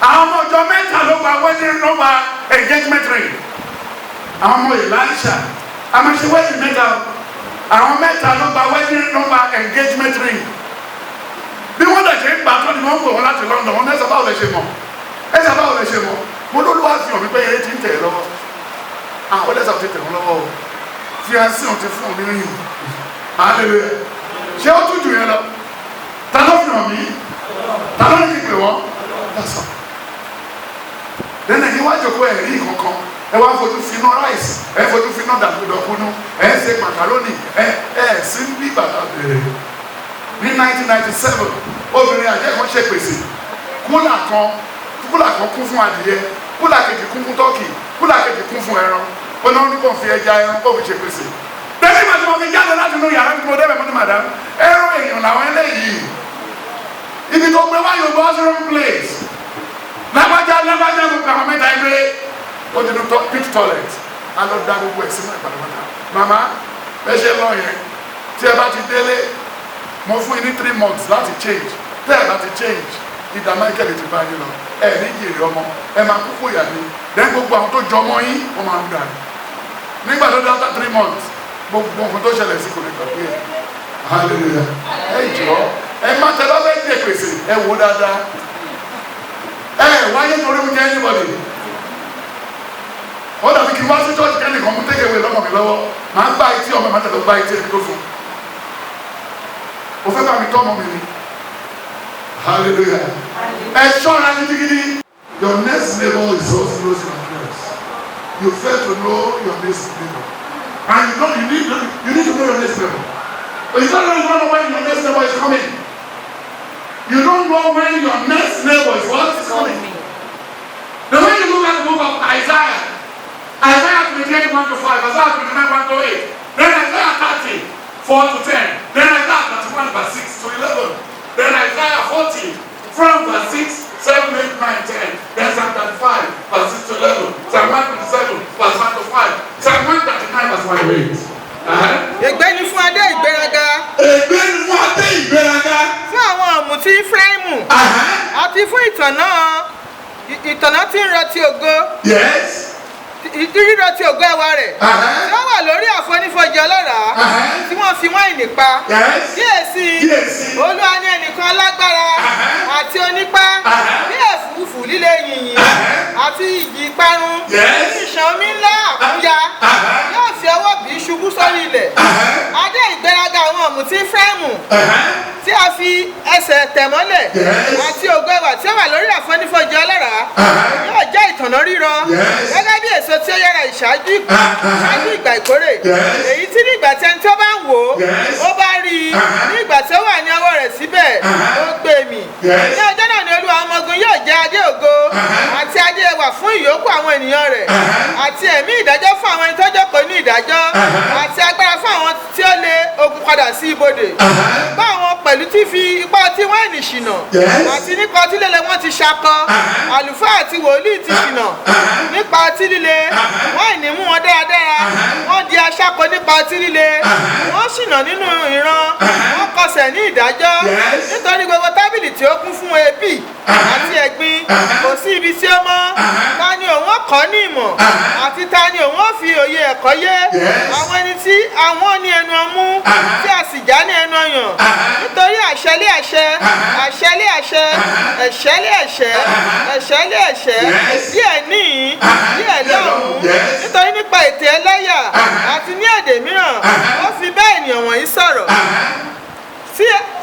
àwọn ọmọ ọjọ́ mẹ́ta ló gba wedding ló gba engagement ring. Àwọn ọmọ Elisha àmọ́ṣe wedding mẹ́ta àwọn mẹ́ta ló gba wedding ló gba engagement ring. Bí wọ́n dẹ̀ ṣe ń gbà tó ni wọ́n ń pè wọ́n láti London wọ́n ẹ̀sà báwo lè ṣe mọ̀ ẹ̀sà báwo lè ṣe mọ̀ mo ló lọ́wọ́ fi hàn mí pé eré ti ń tẹ̀ lọ́wọ́ àwọn ẹ̀sà ti tẹ̀ wọ́n lọ́wọ́ o fiancé wọn ti fún un ní ring. Hallelujah. Ṣé ó tún jù yẹn lọ? Ta ló fi hàn mí? Ta ló ní kí pè wọ́n? That's all. Lẹ́nu ẹ̀yin wá jókòó ẹ̀rí kankan ẹ wá fojú finá ráìsì ẹ fojú finá dàgbùdọ̀kúnú ẹ ṣe màkàrónì ẹ sí bí bàbá bèrè. Ní 1997 obìnrin àjẹkàn ṣe pèsè kúlà kan kún fún adìyẹ kúlà kejì kún fún tọ́kì kúlà kejì kún fún ẹran ó náà ní kò fi ẹja ẹran kò fi ṣe pèsè. Bẹ́ẹ̀ni màá tí mo fi jáde láti inú yàrá tí mo débẹ̀ mọ́tò màdá ẹran èèyàn làwọn eléyìí ibi tó gbé wáyé ọgbà wrong place lábàjá gbogbo àwọn mẹ́ta ẹgbẹ́ ó ti dùn pit toilet á lọ da gbogbo ẹ̀ sínú ìpàdánwọ́ta màmá ẹ ṣe lọ yẹn tí ẹ bá ti délé mo fún yín ní 3 months láti change tẹ́ ẹ bá ti change ìdá Michael ti bá yín lọ ẹ ní jèrè ọmọ ẹ máa kúkú yà ní then gbogbo àwọn tó jọ ọmọ yín wọ́n máa ń dà ní nígbà tó dé after 3 months gbogbo nǹkan tó ṣẹlẹ̀ sí kò lè gbà pé hallelujah ẹ jọ ẹ má tẹ lọ́wọ́ ẹ jẹ pèsè ẹ wò dáadáa ẹ wáyé torí oúnjẹ anybody ó dàbí kí n wá sí church kẹ́ni kan mú tẹ́kẹ̀wé lọ́mọ mi lọ́wọ́ màá gbá etí ọmọ màá tẹ̀lé gbá etí ẹni tó fún o fẹ́ bá mi tọ́ ọmọ mi ni hallelujah ẹ ṣọ́ra gidigidi your next neighbor is also close to your place you fail to know your next neighbor and you need to know your next neighbor but you don't know when your next neighbor is coming. You don't know when your next neighbor is what is coming. The way you look at the book of Isaiah 28:1-5, Isaiah 29:1-8, then Isaiah 30:4-10, then Isaiah 31:6-11, then Isaiah 40 from verse 6, 7, 8, 9, 10, then Psalm 35:6-11, Psalm 127:1-5, Psalm 139:1-8. Ègbé ni fún adé ìgbéraga. Ègbé ni fún adé ìgbéraga. Fún àwọn ọ̀mùtí Ífráímù. Àti fún ìtànná tí ń rọtí ògo. Yes. Rírọtí ògo ẹwà rẹ̀. Tí wọ́n wà lórí àfonífojì ọlọ́ràá. Tí wọ́n fi ọtí wáìnì pa. Kíyèsí Olúwa ní ẹnìkan lágbára àti onípá bí ẹ̀fúùfù líle yìnyín àti ìjì ìparun ìṣàn omi ńlá àkúnya yóò fi ọwọ́ bí ṣubú sórí ilẹ̀. Adé ìgbéraga àwọn ọ̀mùtí Éfráímù tí a fi ẹsẹ̀ tẹ̀ mọ́lẹ̀ àti ògo ẹwà tí ó wà lórí àfonífojì ọlọ́ràá yóò jẹ́ ìtànná ríran gẹ́gẹ́ bí èso tí ó yára ìṣáájú ìgbà ìkórè. Èyí tí ní ìgbà tí ẹni tí ó bá ń wò ó bá rí i ní ìgbà tí ó wà ní ọwọ́ rẹ̀ síbẹ̀ ó gbé mì. Ní ọjọ́ náà ni Olúwa ọmọ ogun yóò jẹ́ adé ògo àti adé ẹwà fún ìyókù àwọn ènìyàn rẹ̀ àti ẹ̀mí ìdájọ́ fún àwọn ẹni tó jókòó ní ìdájọ́ àti agbára fún àwọn tí ó lé ogun padà sí ibodè. Bá àwọn pẹ̀lú tí fi ipá ọtí wáìnì ṣìnà àti nípa ọtí líle wọ́n ti ṣakọ. Àlùfáà àti wòlíì ti ṣìnà nípa ọtí líle wáìnì mú wọn dáradára. Wọ́n di aṣáko nípa ọtí líle wọ́n ṣìnà nínú ìran wọ́n kọsẹ̀ ní ìdájọ́ nítorí gbogbo tábìlì tí ó kún fún ebì àti ẹ̀gbin kò sí ibi tí ó mọ́. Ta ni òun ó kọ́ ní ìmọ̀ àti ta ni òun ó fi òye ẹ̀kọ́ yé? Àwọn ẹni tí àwọn ní ẹnu ọmú tí a sì já ní ẹnu ọyàn nítorí àṣẹ lé àṣẹ àṣẹ lé àṣẹ ẹ̀ṣẹ̀ lé ẹ̀ṣẹ̀ ẹ̀ṣẹ̀ lé ẹ̀ṣẹ̀ díẹ̀ níhìn díẹ̀ lọ́hùn nítorí nípa ètè ẹlẹ́yà àti ní èdè mìíràn ó fi bá ènìyàn wọ̀nyí sọ̀rọ̀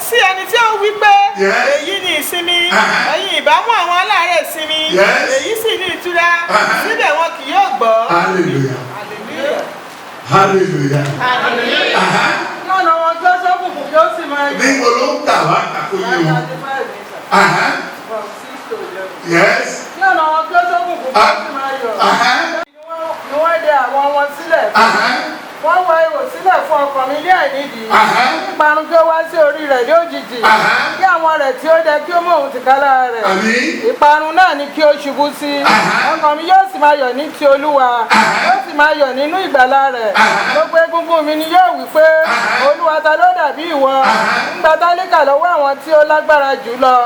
sí ẹni tí ó wí pé èyí ni ìsinmi ẹ̀yin ìbá mú àwọn aláàárẹ̀ sinmi èyí sì ní ìtura síbẹ̀ wọn kì yóò gbọ́. Hallelujah. Hallelujah. Lọ́nà wọn tí ó ṣókùnkùn kí ó sì máa yọ. Níbo ló ń tà wá àkóyè o? Yes. Lọ́nà wọn tí ó ṣókùnkùn kí ó sì máa yọ. Ni wọ́n dẹ àwọn wọn sílẹ̀. Wọ́n wọ ihò sílẹ̀ fún ọkàn mi ní àìnídìí. Ìparun kí ó wá sí orí rẹ̀ ní òjijì. Kí àwọn rẹ̀ tí ó dẹ kí ó mọ òun tìkálára rẹ̀. Ìparun náà ni kí ó ṣubú sí. Ọkàn mi yóò sì máa yọ̀ ní ti Olúwa. Yóò sì máa yọ̀ nínú ìgbàlà rẹ̀. Gbogbo egungun mi ni yóò wí pé Olúwa ta ló dàbí ìwọ. Gba tálíkà lọ́wọ́ àwọn tí ó lágbára jù lọ.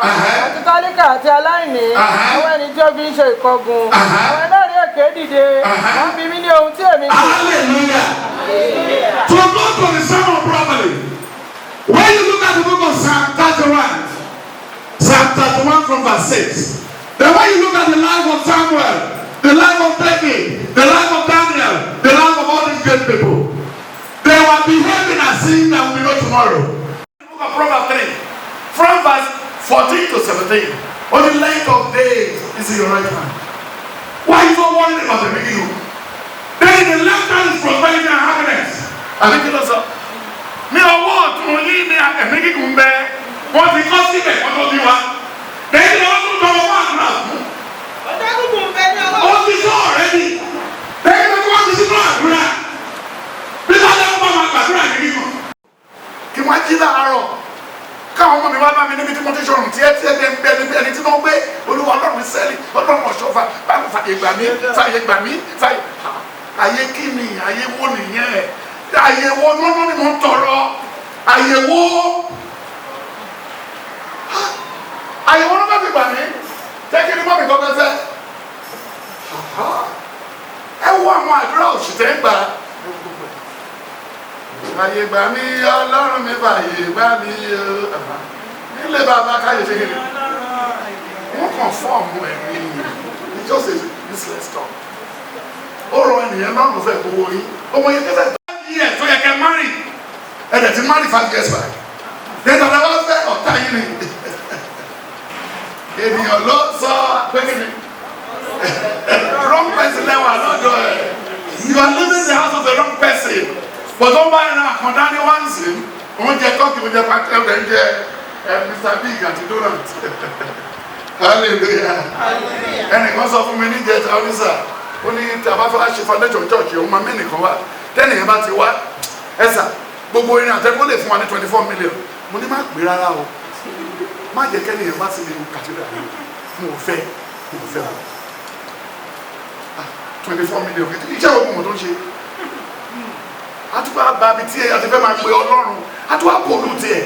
Àti tálíkà àti aláìní. Àwọn ẹni tí ó fi ń ṣe ìkọ̀gùn. Àwọn ẹlẹ́rìí èké dìde. Wọ́n bi mí ní ohun tí èmi kò. Hallelujah. To go to the sermon properly. When you look at the book of Psalm 31, Psalm 31 from verse 6, then when you look at the life of Samuel, the life of David, the life of Daniel, the life of all these great people, they were behaving as if there will be no tomorrow. The book of Proverbs 3, from verse 14 to 17, on the length of days is in your right hand. Why are you so worried about the beginning? Then the left hand is prosperity and happiness. Àbí kí ló sọ? Ní ọwọ́ ọ̀tún yín ní ẹ̀mí gígùn bẹ, wọ́n ti kọ́ síbẹ̀ wọ́n tó bí wa. Lẹ́yìn ni wọ́n tún tọ́ ọwọ́ àdúrà fún. Ọjọ́ gígùn bẹ ní ọwọ́. Ó ti sọ ọ̀rẹ́ mi. Lẹ́yìn tí wọ́n ti sínú àdúrà. Bí wọ́n lẹ́nu bá máa gbàdúrà ní gígùn. Kí wọ́n jí láàárọ̀. Káwọn ọmọ mi wá bá mi níbi tí mo ti ṣọrùn tí ẹ ti ẹni tí wọ́n gbé Olúwa Ọlọ́run sẹ́lì Ọlọ́run ọ̀ṣọ́fà báwo fàyè gbà mí fàyè gbà mí fàyè. Ayé kí ni ayé wo nìyẹn? Ayé wo lọ́nà ni mo ń tọrọ? Ayé wo? Ayé wo ló bá fi gbà mí? Jẹ́ kí ni mọ́ mi kọ́ bẹ́ẹ̀ fẹ́? Ẹ wo àwọn àdúrà òṣìṣẹ́ ń gbà. Fàyè gbà mí Ọlọ́run mi fàyè gbà mí o. Nílé bàbá káyọ̀ ṣe kí ni? Wọ́n kàn fọ́ọ̀mù ẹ̀mí ni. It's just a useless talk. Ó rọ ènìyàn náà ló fẹ́ gbowó yín. Ọmọ yẹn kẹfẹ́ 5 years tó yẹ kẹ́ marry. Ẹ̀dẹ̀ ti marry 5 years back. Dẹ́tà náà wọ́n fẹ́ ọ̀tá yín ni. Ènìyàn ló sọ pé kí ni? Wrong person lẹ́wà lọ́dọ̀ ẹ̀. You are living in the house of the wrong person. But don't buy an àkàndá ní one sin. Oúnjẹ tọ́kì oúnjẹ pàtẹ́ ọ̀dẹ̀ ń jẹ Mr. Big àti Donald. Hallelujah. Ẹnìkan sọ fún mi ní ìjẹta oníṣà. Ó ní tí a bá fẹ́ ṣe foundation church òun máa mẹ́rin kan wá tẹ́nìyàn bá ti wá ẹ̀sà gbogbo irin àtẹ́kọ́ lè fún wa ní 24 million mo ní má pè rárá o má jẹ́ kẹ́nìyàn bá sí ní cathedral mo fẹ́ o 24 million iṣẹ́ òkú mo tó ń ṣe àtúbà bàbí tí ẹ àti fẹ́ máa pe Ọlọ́run àtúbà pòlù tí ẹ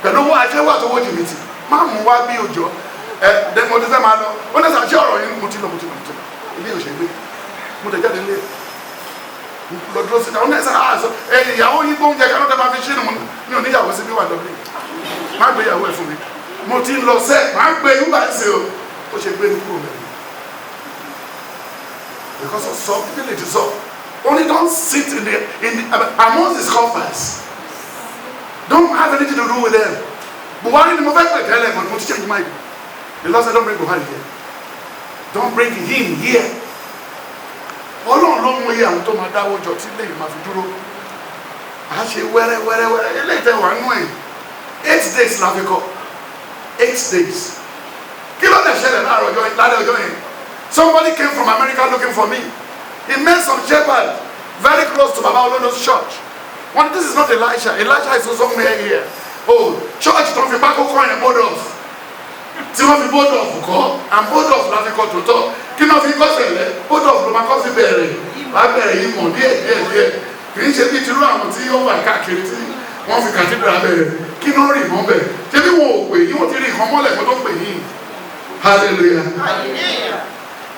pẹ̀lú owó àìfẹ́ wà tó wó jìbìtì má mú wá bí òjò mo ti fẹ́ máa lọ ó ní sàṣẹ ọ̀rọ̀ yìí mo ti lọ ilé òṣèlú mo tẹ̀ jáde ilé lọ́dún sí ọ̀nà ẹ̀sẹ̀ àṣọ ìyàwó yìí bó ń jẹ kánú tẹ́lá fi ṣe nù ní oníyàwó sí bí wà lọ́bí má gbé ìyàwó ẹ̀ fún mi mo ti ń lọ sẹ́ má gbé nígbà ṣe o ó ṣe gbé ní kúrò mẹ́rin because of some people it is so only don't sit in the amongst the scoffers don't have anything to do with them Buhari ni mo fẹ́ pẹ̀ tẹ́lẹ̀ but mo ti change my mind the Lord said don't bring Buhari here don't bring him here Ọlọ́run ló mú iye àwọn tó máa dáwọ́ jọ tí lẹ́yìn máa fi dúró a ṣe wẹ́rẹ́ eléyìí tẹ́ wà nú ẹ̀ 8 days la fi kọ́ 8 days kí ló dé ṣẹlẹ̀ lálẹ́ ọjọ́ yẹn somebody came from America looking for me he met some shepherd very close to Baba Olodo's church one this is not Elisha is also here oh church tó fi pákó kọ́ yẹn Bodof tí wọ́n fi Bodof kọ́ and Bodof la fi kọ́ tòótọ́ kí náà fi kọ́ sẹ̀lẹ̀ Bodof ló máa kọ́ fi bẹ̀rẹ̀ wá bẹ̀rẹ̀ yìí mọ̀ díẹ̀ kì í ṣe bí tirú àwọn tí ó wà káàkiri tí wọ́n fi cathedral bẹ̀rẹ̀ kí náà rì mọ́ bẹ̀ ṣé bí wọn ò pè yí wọ́n ti rí nǹkan mọ́lẹ̀ kó tó pè yín hallelujah.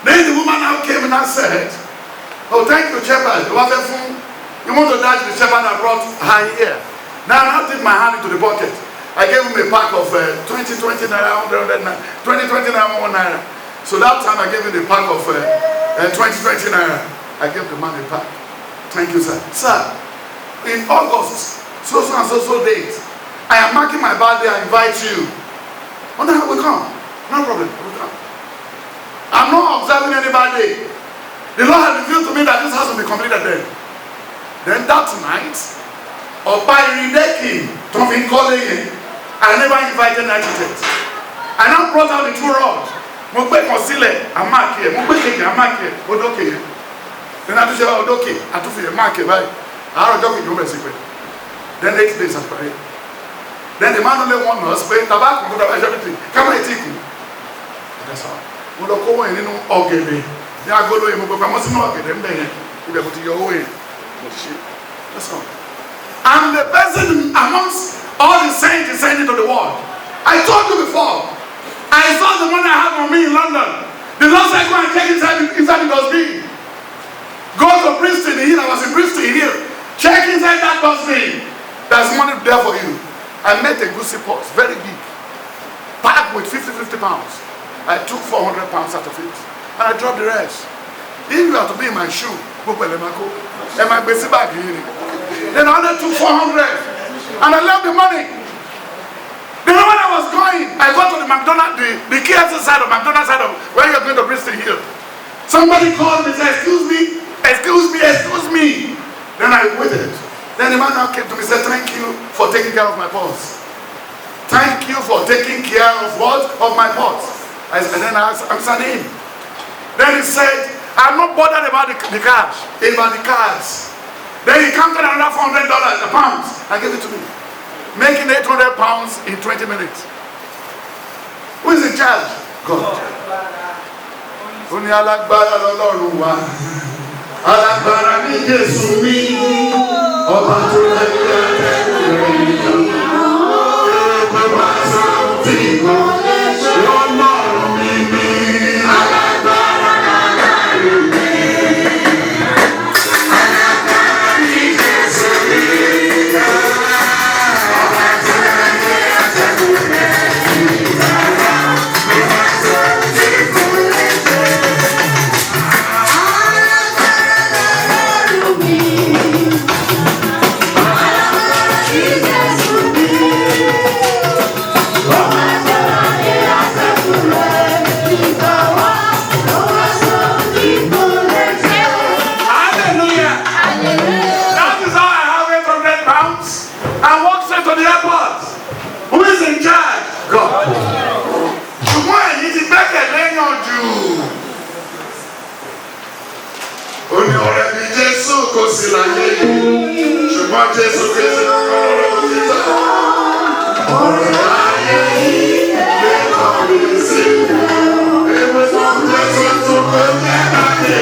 Then the woman now came and said oh thank you shepherd you want to dash the shepherd I brought her here now I dip my hand into the bucket I gave him a pack of 20 naira 100 naira 20 naira 1 naira so that time I gave him the pack of 20 naira I gave the man a pack thank you sir in August so and so date I am marking my birthday I invite you oh no we come no problem we come I'm not observing any birthday the Lord has revealed to me that this has to be completed then that night ọ̀pá ìrìndẹ́kì tó fi ń kọ́lé yẹn I never invited an architect I now brought out the 2 rods mo gbé kan sílẹ̀ àmáàkì ẹ̀ mo gbé kejì àmáàkì ẹ̀ odókè yẹn nínú àtúnṣe wa odókè àtúnfi ẹ̀ máàkì ẹ̀ báyìí àárọ̀ ọjọ́ kejì ó bẹ̀ sí pé then 8 days after it then the man only warned us pé tàbá kò gbọdọ̀ ẹ̀ṣọ́ bìtì kámá ẹ̀ tí kù mo lọ kó wọ́n yẹn nínú ọ̀gẹ̀dẹ̀ ní agolo yẹn mo gbé pamọ́ sínú ọ̀gẹ̀dẹ̀ ń bẹ̀ yẹn ibẹ̀ mo ti yọ owó yẹn mo ti ṣe that's all. I'm the person amongst all the saints descending to the world. I told you before. I saw the money I have on me in London. The Lord said, go and check inside the dustbin. Go to Bristol here. I was in Bristol here. Check inside that dustbin. There's money there for you. I met a goosey purse, very big, packed with 50 pounds. I took 400 pounds out of it. And I dropped the rest. If you are to be in my shoe, go to Lemako. And my basic bag here. Then I only took 400 and I left the money. Then when I was going, I got to the McDonald's, the KFC side of McDonald's side of where you're going to Bristol Hill. Somebody called me and said, excuse me. Then I waited. Then the man now came to me and said, thank you for taking care of my purse. Thank you for taking care of what? Of my purse. And then I answered him. Then he said, I'm not bothered about the cash, about the cards. Then he counted another $400, a pounds, and gave it to me. Making 800 pounds in 20 minutes. Who is in charge? God. Ó ní alágbára lọ́lọ́run wa. Alágbára ní Jésù mi. Ọba tó lẹ́yìn àtẹ̀kùn rẹ̀ nìkan. Ẹgbẹ́ wa sọ tí kò lè ṣe. Lọ́lọ́run mi ni. Alágbára lọ́lọ́run mi. Ṣùgbọ́n Jésù Kristi ọ̀rọ̀ òtítọ́ ọ̀rọ̀ ayé lè kọ́ mi sílẹ̀ ewé tó Jésù tó kọ́ jẹ́ káyé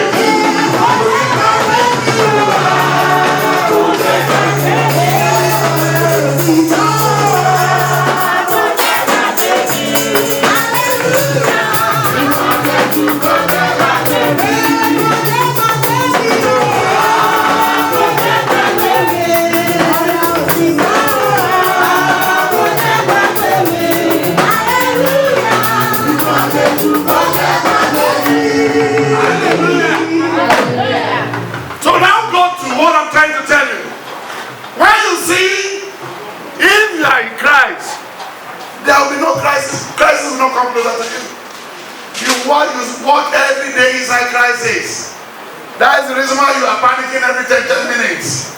what every day is a crisis. That is the reason why you are panicking every 10 minutes.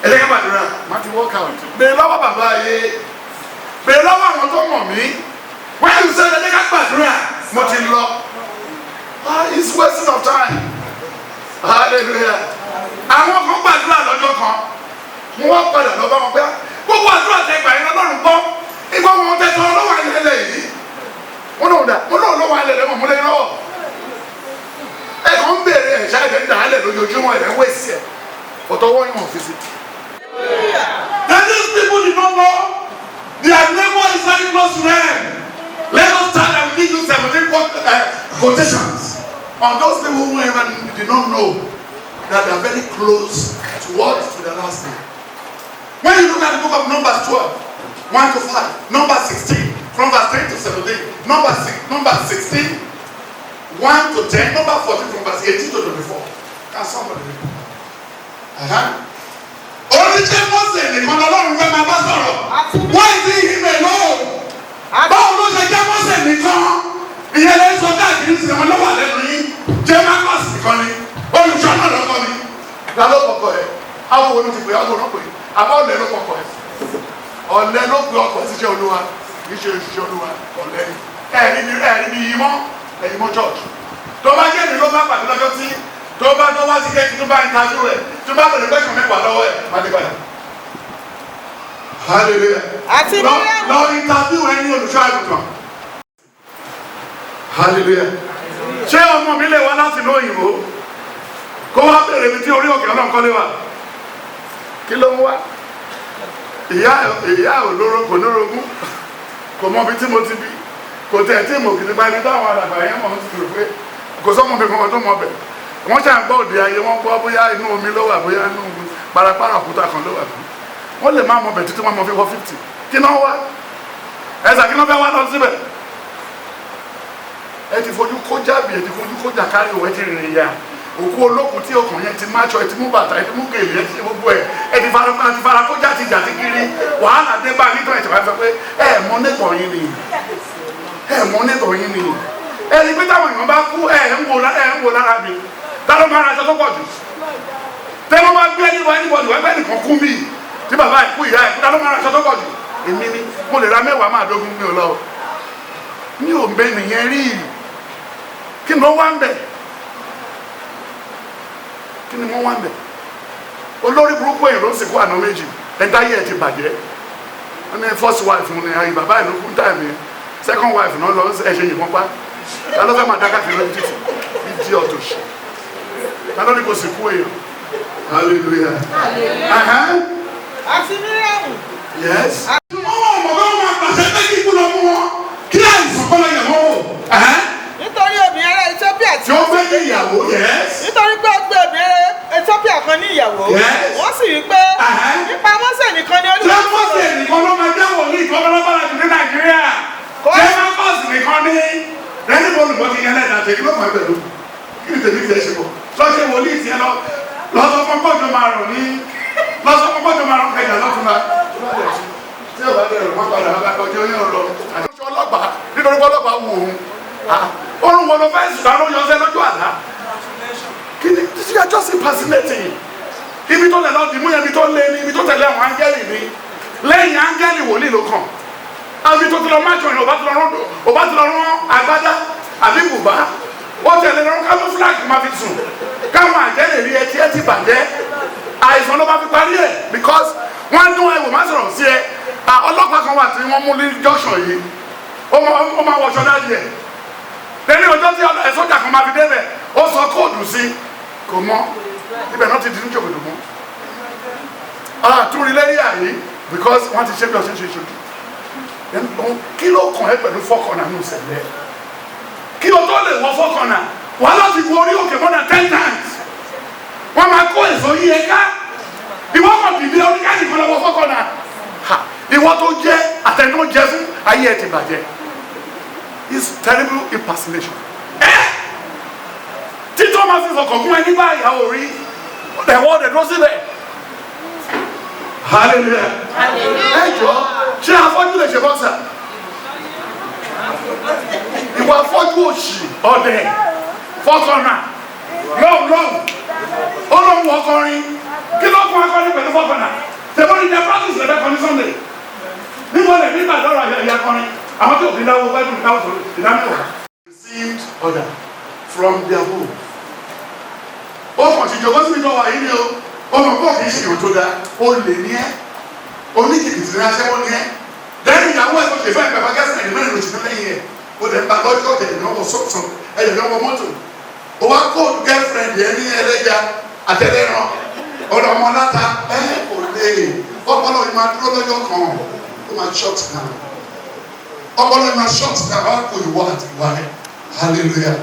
Ẹlẹ́gẹ́ gbàdúrà, má ti work out. Bẹ́ẹ̀ lọ́wọ́ bàbá yé. Bẹ́ẹ̀ lọ́wọ́ àwọn tó mọ̀ mí. When you say ẹlẹ́gẹ́ gbàdúrà, mo ti lọ. It's wasting of time. Hallelujah. Àwọn kan gbàdúrà lọ́jọ́ kan. Wọ́n padà lọ bá wọn pé gbogbo àdúrà tẹ gbà yín lọ́rùn gbọ́. Ìgbà wọn tẹ tọ́ lọ́wọ́ àyẹ̀lẹ̀ yìí. Wọ́n náà dà, wọ́n náà lọ́wọ́ àyẹ̀lẹ̀ mọ̀ múlẹ̀ náà. Ẹ kàn ń bèrè ẹ̀ṣá ẹ̀dẹ̀ ń dà á lẹ̀ lójoojúmọ́ ẹ̀dẹ̀ ń wé sí ẹ̀. Ọ̀tọ̀ wọ́n yàn fi sí. That these people did not know their neighbor is very close to them. Let us start and give you 17 quotations on those people who even did not know that they are very close to what? To the last name. When you look at the book of Numbers 12, 1 to 5, Numbers 16, from verse 3 to 17, Numbers 16, 1 to 10, Numbers 14, from verse 18 to 24. Can somebody read? Oríṣẹ́ Mọ́sẹ̀ nìkan lọ́lọ́run fẹ́ máa bá sọ̀rọ̀. Why is he him alone? Báwo ló ṣe jẹ́ Mọ́sẹ̀ nìkan? Ìyẹn lè sọ káàkiri sí wọn lọ́wọ́ lẹ́nu yín. Jẹ́ Mákọ́sì nìkan ni. Olùṣọ́ náà lọ́kọ́ ni. Ta ló kọ̀kọ̀ ẹ̀? Àwọn wo ló ti pè é? Àwọn olóòpè. Àbá ọ̀lẹ́ ló kọ̀kọ̀ ẹ̀. Ọ̀lẹ́ ló pe ọkọ̀ síṣẹ́ Olúwa. Kì í ṣe òṣìṣẹ́ Olúwa. Ọ̀lẹ́ ni. Ẹ̀rí ni yìí mọ́. Ẹ̀yìn mọ́ church. Tó bá jẹ́ mi ló bá pàdé lọ́jọ́ tí tó bá sí kéèkì tó bá ń tajú rẹ̀ tó bá bẹ̀rẹ̀ pẹ́sùn mẹ́wàá lọ́wọ́ ẹ̀ má dé padà. Hallelujah. Àti Miriam. Lọ ìtàbí ẹni olùṣọ́ àgùntàn. Hallelujah. Ṣé ọmọ mi lè wá láti ìlú òyìnbó kó wá bèrè mi tí orí òkè ọlọ́run kọ́lé wà? Kí ló ń wá? Ìyá olóró kò lórogún kò mọ ibi tí mo ti bí kò tẹ̀ tí mo kìí bá ibi táwọn àdàgbà yẹn mọ̀ ń sùn pé kò sọ́mọ mi kan tó mọ bẹ̀. Wọ́n ṣe àgbọ̀ òde ayé wọ́n gbọ́ bóyá inú omi ló wà bóyá inú parapara òkúta kan ló wà fún. Wọ́n lè má mọ bẹ̀ títí wọ́n mọ fi wọ́ 50. Kí náà wá? Ẹ̀sà kí náà fẹ́ wá lọ síbẹ̀? Ẹ ti fojú kó jábì, ẹ ti fojú kó jàkárí òwe ti rìnrìn ya. Òkú olókùn tí ọkàn yẹn ti máṣọ, ẹ ti mú bàtà, ẹ ti mú gèlè, ẹ ti ṣe gbogbo ẹ̀. Ẹ ti fara kó jáde jàdí kiri. Wàhálà dé bá nítorí ẹ̀ tí wọ́n fẹ́ pé ẹ mọ nítọ̀ yín ni. Ẹ mọ nítọ̀ yín ni. Ẹni pé táwọn èèyàn bá kú ẹ ń wo lára mi. Ta ló máa ra aṣọ tó pọ̀ jù? Tẹ́wọ́n bá gbé ẹnìbọ̀dì wọ́n gbẹ́ nìkan kú mi tí bàbá ẹ̀ kú ìyá ẹ̀ ta ló máa ra aṣọ tó pọ̀ jù? Èmi ni mo lè ra 10 máa dógún mi ò lọ. Mi ò bẹ nìyẹn rí. Kí ni wọ́n wá ń bẹ̀? Kí ni wọ́n wá ń bẹ̀? Olórí burúkú èèyàn ló ń sìnkú àná méjì ẹ̀dá yẹ̀ ẹ̀ ti bàjẹ́. Wọ́n ní first wife ní ayé bàbá ẹ̀ ló kú táìmì second wife náà lọ ẹ̀ṣẹ̀ yìnbọn pa. Ta ló fẹ́ máa dáká kiri lójú títì? Ìdí ọ̀tọ̀ṣì. Ta ló ní kò sìnkú èèyàn? Hallelujah. Àti Miriam. Yes. Wọ́n mọ̀ máa pàṣẹ pé kí ikú lọ mú wọn. Kí àìsàn kọ́ lọ yẹ̀ wọ́n wò. Nítorí obìnrin ará Ethiopia tí ó fẹ́ ní ìyàwó. Yes. Nítorí pé ó gbé obìnrin Ethiopia kan ní ìyàwó. Yes. Wọ́n sì rí pé nípa Mọ́sẹ̀ nìkan ni Olúwa sọ̀rọ̀. Ṣé Mọ́sẹ̀ nìkan ló máa jẹ́ wòlíì tó lọ́lọ́bàrà jù ní Nàìjíríà? Ṣé Mákọ́sì nìkan ní? Lẹ́yìn tó olùkọ́ ti yẹn lẹ́dàá ṣe kí ló fà pẹ̀lú? Kí ni tèmi fi ẹ ṣe bọ̀? Lọ́sẹ̀ wòlíì tiẹ̀ lọ́sọ̀ fọ́pọ́jọ máa rọ̀ ní lọ́sọ̀ fọ́pọ́jọ máa rọ̀ kẹjà lọ́túnla. Tí ò bá dẹ̀ rọ̀ wọ́n padà ọjọ́ yẹn lọ. Àjọṣe ọlọ́pàá nítorí ọlọ́pàá wù òun. Orun wo ló fẹ́ sùn ló yọ ọsẹ lójú àlá? Kí ni this is just impersonating. Ibi tó lè lọ dìmú yẹn ibi tó lé ní ibi tó tẹ̀lé àwọn áńgẹ́lì ni. Lẹ́yìn áńgẹ́lì wòlíì ló kàn. Àbí tó ti lọ májọ yẹn ò bá ti lọ rán agbádá àbí bùbá. Ó tẹ̀lé lọ́rùn camouflage máa fi sùn. Káwọn àjẹ́lè rí ẹtí ẹ ti bàjẹ́. Àìsàn ló bá fi parí ẹ̀ because wọ́n á dún ẹ̀wò má sọ̀rọ̀ sí ẹ. Ọlọ́pàá kan wà tí wọ́n mú ní junction yìí. Ó máa wọṣọ dájú ẹ̀. Lẹ́yìn ọjọ́ tí sọ́jà kan máa fi débẹ̀, ó sọ kóòdù sí kò mọ́. Ibẹ̀ náà ti di ní jòkòdò mọ́. Àtúrí lẹ́yìn àyè because wọ́n ti ṣe bí ọ̀ṣẹ́ ṣe ṣojú. Kí ló kàn ẹ́ pẹ̀lú fọ́kànnà ní ìṣẹ̀lẹ̀? Kí o tó lè wọ fọ́kànnà, wàá láti wo orí òkè more than 10 times. Wọ́n máa kó èso yí ẹ ká. Ìwọ kan dìde oníkàdì kan lọ́wọ́ fọ́kànnà. Ìwọ tó jẹ́ àtẹnudọ́ jẹ fún ayé ẹ ti bàjẹ́. It's terrible impersonation. Títọ́ máa fi fọkàn fún ẹni bá ìyàwó rí ẹ̀wọ́ ọ̀dẹ̀ tó sílẹ̀. Hallelujah. Ẹ jọ ṣé afọ́jú lè ṣe bọ́sà? Ìwà fọ́jú òṣì ọ̀dẹ̀ fọ́kànnà lọ́wọ́ olóhùn ọkọrin kí ló kún akọrin pẹ̀lú fọ́kànnà tẹ̀wọ́n ní their practice lẹ́bẹ̀ kan ní Sunday níbo lè nígbà lọ́rọ̀ àyà kọrin àwọn tí òfin dáwọ́ wájú ìdáwọ́ sọ̀rọ̀ ìdámẹ́wàá. Received order from their home. Ó kàn sí ìjọba síbi ìjọba yìí ni o ọmọ pọ̀ kì í ṣe ìwò tó dáa ó lè ní ẹ́ oníkìkìtì ní aṣẹ́wó ní ẹ́ lẹ́yìn ìyàwó ẹ̀ tó ṣe fẹ́ ìgbàgbọ́ gẹ́sì ẹ̀dínmẹ́ ìròyìn òṣìṣẹ́ lẹ́yìn ẹ̀ ó dẹ̀ ń bá lọ́jọ́ ọ̀dẹ̀ ìnáwó sọ̀tún ẹ̀yẹ̀ lọ́wọ́ mọ́tò ó wá kóòdù girlfriend yẹn ní ẹlẹ́jà àtẹlẹ́rán ọ̀dọ̀ ọmọ láta ẹ̀ kò lè ọpọlọ yìí máa dúró lọ́jọ́ kan ó máa short down ọpọlọ yìí máa short down wá kó ìwọ àti ìwà rẹ̀ hallelujah.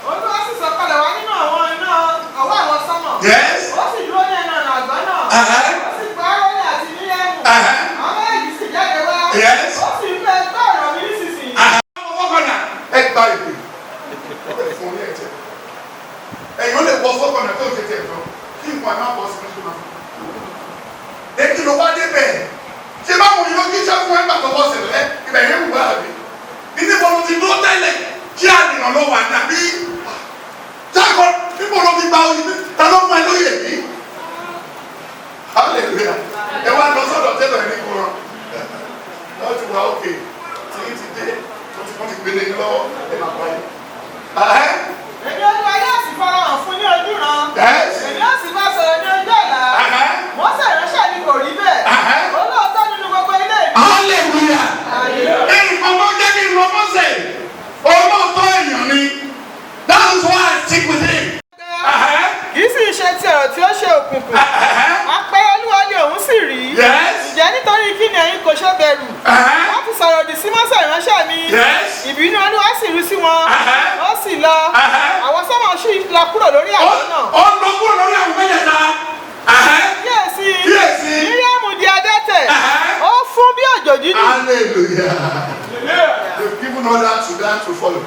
Olúwa sì sọ̀kalẹ̀ wá nínú àwọn iná ọwọ́ àwọn sánmọ̀. Yes. Ó sì dúró ní ẹnu ọ̀nà àgbá náà. Ó sì gba Áárónì àti Míríámù. Àwọn méjì sì jáde wá. Yes. Ó sì ń fẹ́ gbọ́ ọ̀rọ̀ mi nísinsìnyí. Fọ́kànnà ẹ gba ìpè fún ní ẹ̀jẹ̀ ẹ̀yin ó lè wọ fọ́kànnà tó ṣe tẹ̀ tán kí nǹkan ẹ̀ má bọ́ sí oṣù náà. Èkì ló wá débẹ̀ ṣé báwo ni ó kíṣẹ́ fún ẹgbà tó bọ́ sílẹ̀ ibẹ̀ yẹn wù wá àbí níbo ló ti dúró tẹ́lẹ̀ kí àdìrán ló wà dàbí jákọ́ níbo ló ti gba oyè ta ló fún ẹ lóye yìí. Hallelujah ẹ wá lọ sọ́dọ̀ tẹ́lẹ̀ ní kúrọ̀ wọ́n ti wá òkè tí yín ti dé wọ́n ti gbélé yín lọ́wọ́ ẹ̀ máa bá yín. Èmi Olúwa yóò sì farahàn fún ní ojúran. Yes. Èmi yóò sì bá sọ̀rọ̀ ní ojú àlá. Mósè ìránṣẹ́ mi kò rí bẹ́ẹ̀. Olóòótọ́ nínú gbogbo ilé mi. Hallelujah. Nǹkan tó jẹ́ kí n lọ Mósè olóòótọ́ èèyàn ni that is why I stick with him. Kì í sì ṣe ti ọ̀rọ̀ tí ó ṣe òkùnkùn. Àpẹẹrẹ Olúwa ni òun sì rí. Yes. Ǹjẹ́ nítorí kí ni ẹ̀yin kò ṣe bẹ̀rù? Wọ́n ti sọ̀rọ̀ òdì sí Mósè ìránṣẹ́ mi. Yes. Ìbínú Olúwa sì rú sí wọn. Ó sì lọ. Àwọn sọ́mọ̀ sì lọ kúrò lórí àwọn náà. Ó lọ kúrò lórí àwọn mẹ́tẹ̀ẹ̀ta. Kíyèsí. Kíyèsí. Míríámù di adẹ́tẹ̀. Ó fún bí òjò dídùn. Hallelujah. They've given order to them to follow.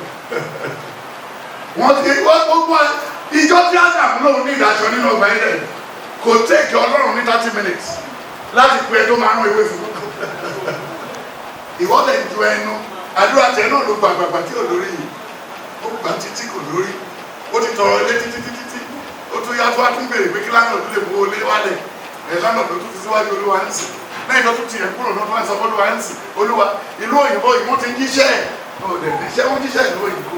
Wọ́n ti gbogbo ìjọ tí Ádámù lòun ní ìdájọ́ nínú ọgbà ilẹ̀ kò tẹ́kì Ọlọ́run ní 30 minutes láti pe ẹjọ́ máa rán ewé fún ìwọ́lẹ̀ ju ẹnu àdúrà tẹ náà ló gba àgbàgbà tí ò lórí yìí ó gbà títí kò lórí ó ti tọrọ ilé títí ó tún yá tó wá tún béèrè pé kí lánàá ló lè mú olé wálẹ̀ ẹ̀ lánàá ló tún fi síwájú Olúwa ń sìn lẹ́yìn tó tún ti yẹn kúrò náà tó wá sọ fún Olúwa ń sìn Olúwa ìlú òyìnbó yìí wọ́n ti ń jíṣẹ́ wọ́n jíṣẹ́ ìlú òyìnbó.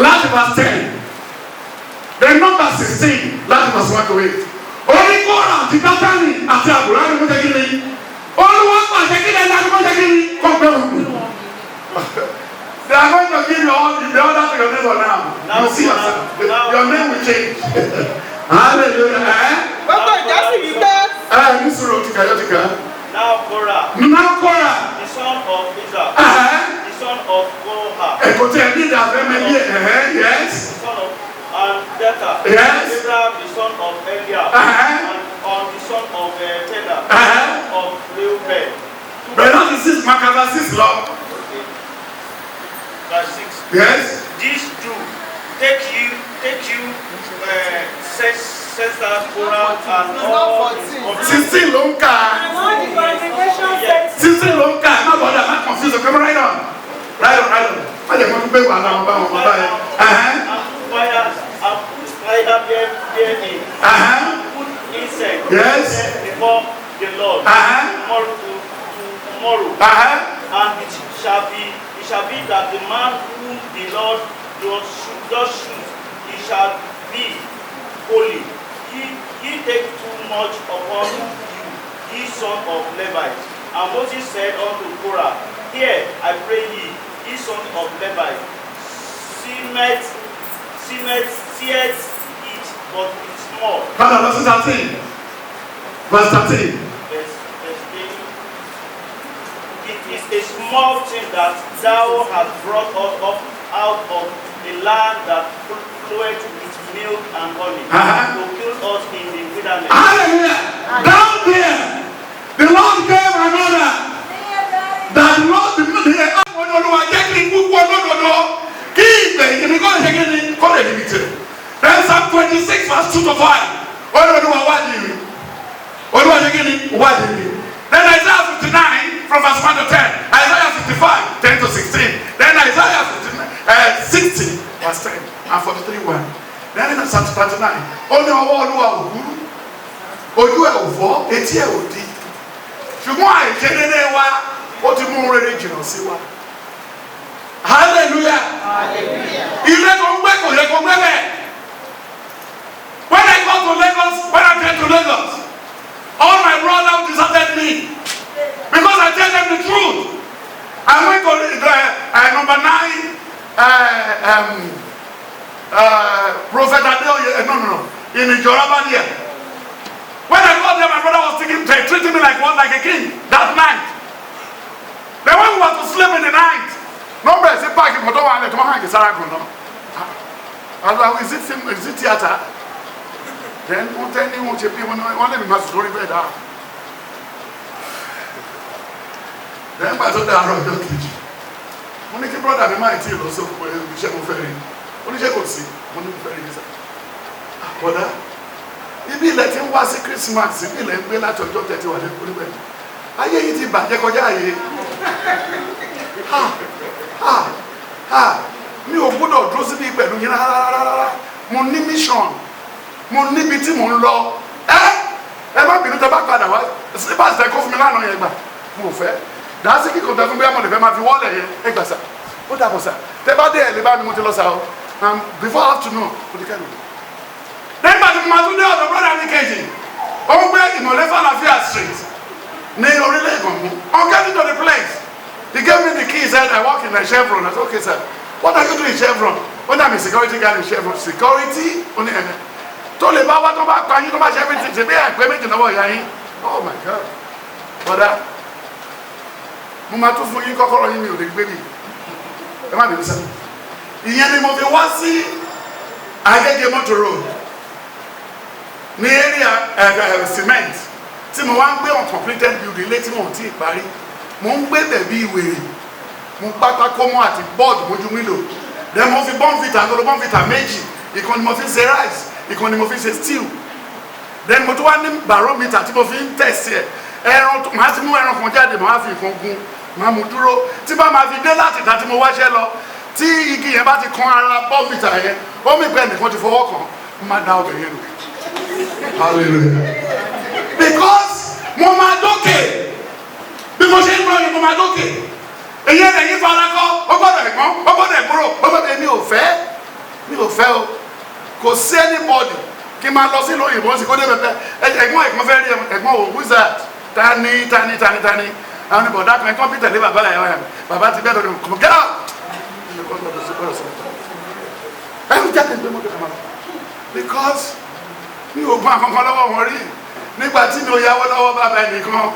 Láti verse 10 the number 16 láti verse 1 to 8 orí Kórà àti Dátánì àti àbúrò àti mọ́tẹ́kìnì Olúwa pàṣẹ kí lẹ́yìn àti mọ́tẹ́kìnì kọ́ńpẹ́ wọn. They are going to give you all the order to your neighbor now. You see yourself. Your name will change. Hallelujah. Gbogbo ìjà sì wí pé. Ní sùúrù tìkà. Now Korah, the son of Israel, the son of Korah, ẹ̀kọ́ tí ẹ ní ìdàgbẹ́ mẹ́bí yes. the son of Dathan, Yes. Abraham, the son of Eliab, and the son of Teda, of Reuben. But not the 6 Maccabees 6 law. Verse 6. Yes. These two take you, Cesar, Korah, and all. 16 ló ń kà. 16 ló ń kà. Má bọ̀dọ̀ má confuse ọ̀kẹ́ mọ́ right on. Má jẹ́ kó tún gbé wàhálà wọn bá wọn bá yẹn. And put fire therein. Put incense Yes. before the Lord tomorrow. And it shall be that the man whom the Lord does choose, he shall be holy. Ye take too much upon you, ye son of Levi. And Moses said unto Korah, Hear, I pray ye son of Levi, seeth it, but it's small. Verse 13. Verse 13. It is a small thing that thou hast brought us up out of a land that floweth with milk and honey, to kill us in the wilderness. Hallelujah. Down there, the Lord gave an order that the Lord Then Psalm 26 verse 2 to 5. Then Isaiah 59 from verse 1 to 10. Isaiah 55 10 to 16. Then Isaiah 60 verse 10 and 43:1. Then in Psalm 39, only Olúwa ò kúrú, ojú ẹ̀ ò fọ́, etí ẹ̀ ò di. Ṣùgbọ́n àìṣedéédé wa ó ti mú rere jìnnà sí wa. Hallelujah. Hallelujah. Ilé tó ń gbé kò yẹ kó gbé bẹ́ẹ̀. When I go to Lagos, when I came to Lagos, all my brothers deserted me because I tell them the truth. I went to number 9, Prophet Adeoye, no, in Ijoraba there. When I got there, my brother was treating me like what, like a king that night. Then when we were to sleep in the night, nobody said, "Park in Motowa and Tomahawk is Saragono." I was like, is it theater? Then one time they won't be one of them has story bed out. Then by the time I don't teach. When the brother be my tea also we share ferry. When you go see, when you ferry is. Brother, if you let him was Christmas, if you let him be like to talk 30 one put it. Aye yi ti bàjẹ́ kọjá aye. Mi ò gbọ́dọ̀ dúró síbi pẹ̀lú yín rárá. Mo ní mission. Mo níbi tí mo ń lọ. Ẹ má bínú tẹ́ bá padà wá. Sípàsì tẹ́ kó fún mi lánàá yẹn gbà. Mo fẹ́. Dàásì kíkọ̀ tẹ́ fún bí amọ̀lẹ̀ fẹ́ máa fi wọ́ọ̀lẹ̀ yẹn. Ẹ gbà sà. Ó dàbọ̀ sà. Tẹ́ bá dé ẹ̀ lè bá mi mo ti lọ sà o. Before afternoon, mo ti kẹ́nu. Nígbà tí mo máa tún dé ọ̀dọ̀ brother mi kejì. Ó ń gbé Ìmọ̀lẹ́ Fàlàfíà street ní orílẹ̀ Ìgànmú. On getting to the place, he gave me the key. He said, I work in a Chevron. I said, okay sir. What are you doing in Chevron? When I'm a security guard in Chevron. Security? Only tó lè bá wá tó bá pa yín tó bá ṣe everything ṣe bí ẹgbẹ́ méjì náwó ìyá yín. Oh my God. Bọ́dá mo máa tún fún yín kọ́kọ́rọ́ yín mi ò lè gbé mi. Ẹ má bẹ̀rẹ̀ sẹ́yìn. Ìyẹn ni mo fi wá sí Agége Motor Road ní area cement tí mo wá ń gbé uncompleted building létí wọn tí ì parí. Mo ń gbé bẹ̀bí ìwèrè. Mo pátákó mọ́ àti bọ́ọ̀dù mojú mílò. Then mo fi bọ́ǹfìtà àgọ́lọ́ bọ́ǹfìtà méjì. Ìkan ni mo fi ṣe rice. Ìkan ni mo fi ṣe stew. Then mo tún wá ní barometer tí mo fi ń test ẹ̀. Ẹran màá ti mú ẹran kan jáde màá fi nǹkan gun màá mú dúró. Tí bá máa fi dé láti ìta tí mo wáṣẹ́ lọ tí igi yẹn bá ti kan ara bọ́ǹfìtà yẹn ó mì pẹ́ nìkan ti fọwọ́ kàn ó máa da ọbẹ̀ yẹn nù. Hallelujah. Because mo máa dókè bí mo ṣe ń lọ yìí mo máa dókè. Èyí ẹ̀yìn fara kọ́ ó gbọ́dọ̀ ẹ̀gbọ́n ó gbọ́dọ̀ ẹ̀kúrò ó gbọ́dọ̀ èmi ò fẹ́ o. Kò sí anybody kí n máa lọ sí ìlú òyìnbó sí kó dé bẹ̀tẹ̀ ẹ̀gbọ́n fẹ́ rí ẹ̀gbọ́n o wizard tani àwọn ìbọ̀dá kan ẹ̀kọ́ bí tẹ̀lé bàbá ẹ̀ bàbá ti bẹ́ẹ̀ lọ́dún kò gẹ́rà ẹ̀rù jáde gbé mọ́tò kàmá because mi ò gbọ́n àkọ́kọ́ lọ́wọ́ wọn rí nígbà tí mi ò yáwó lọ́wọ́ bàbá ẹnìkan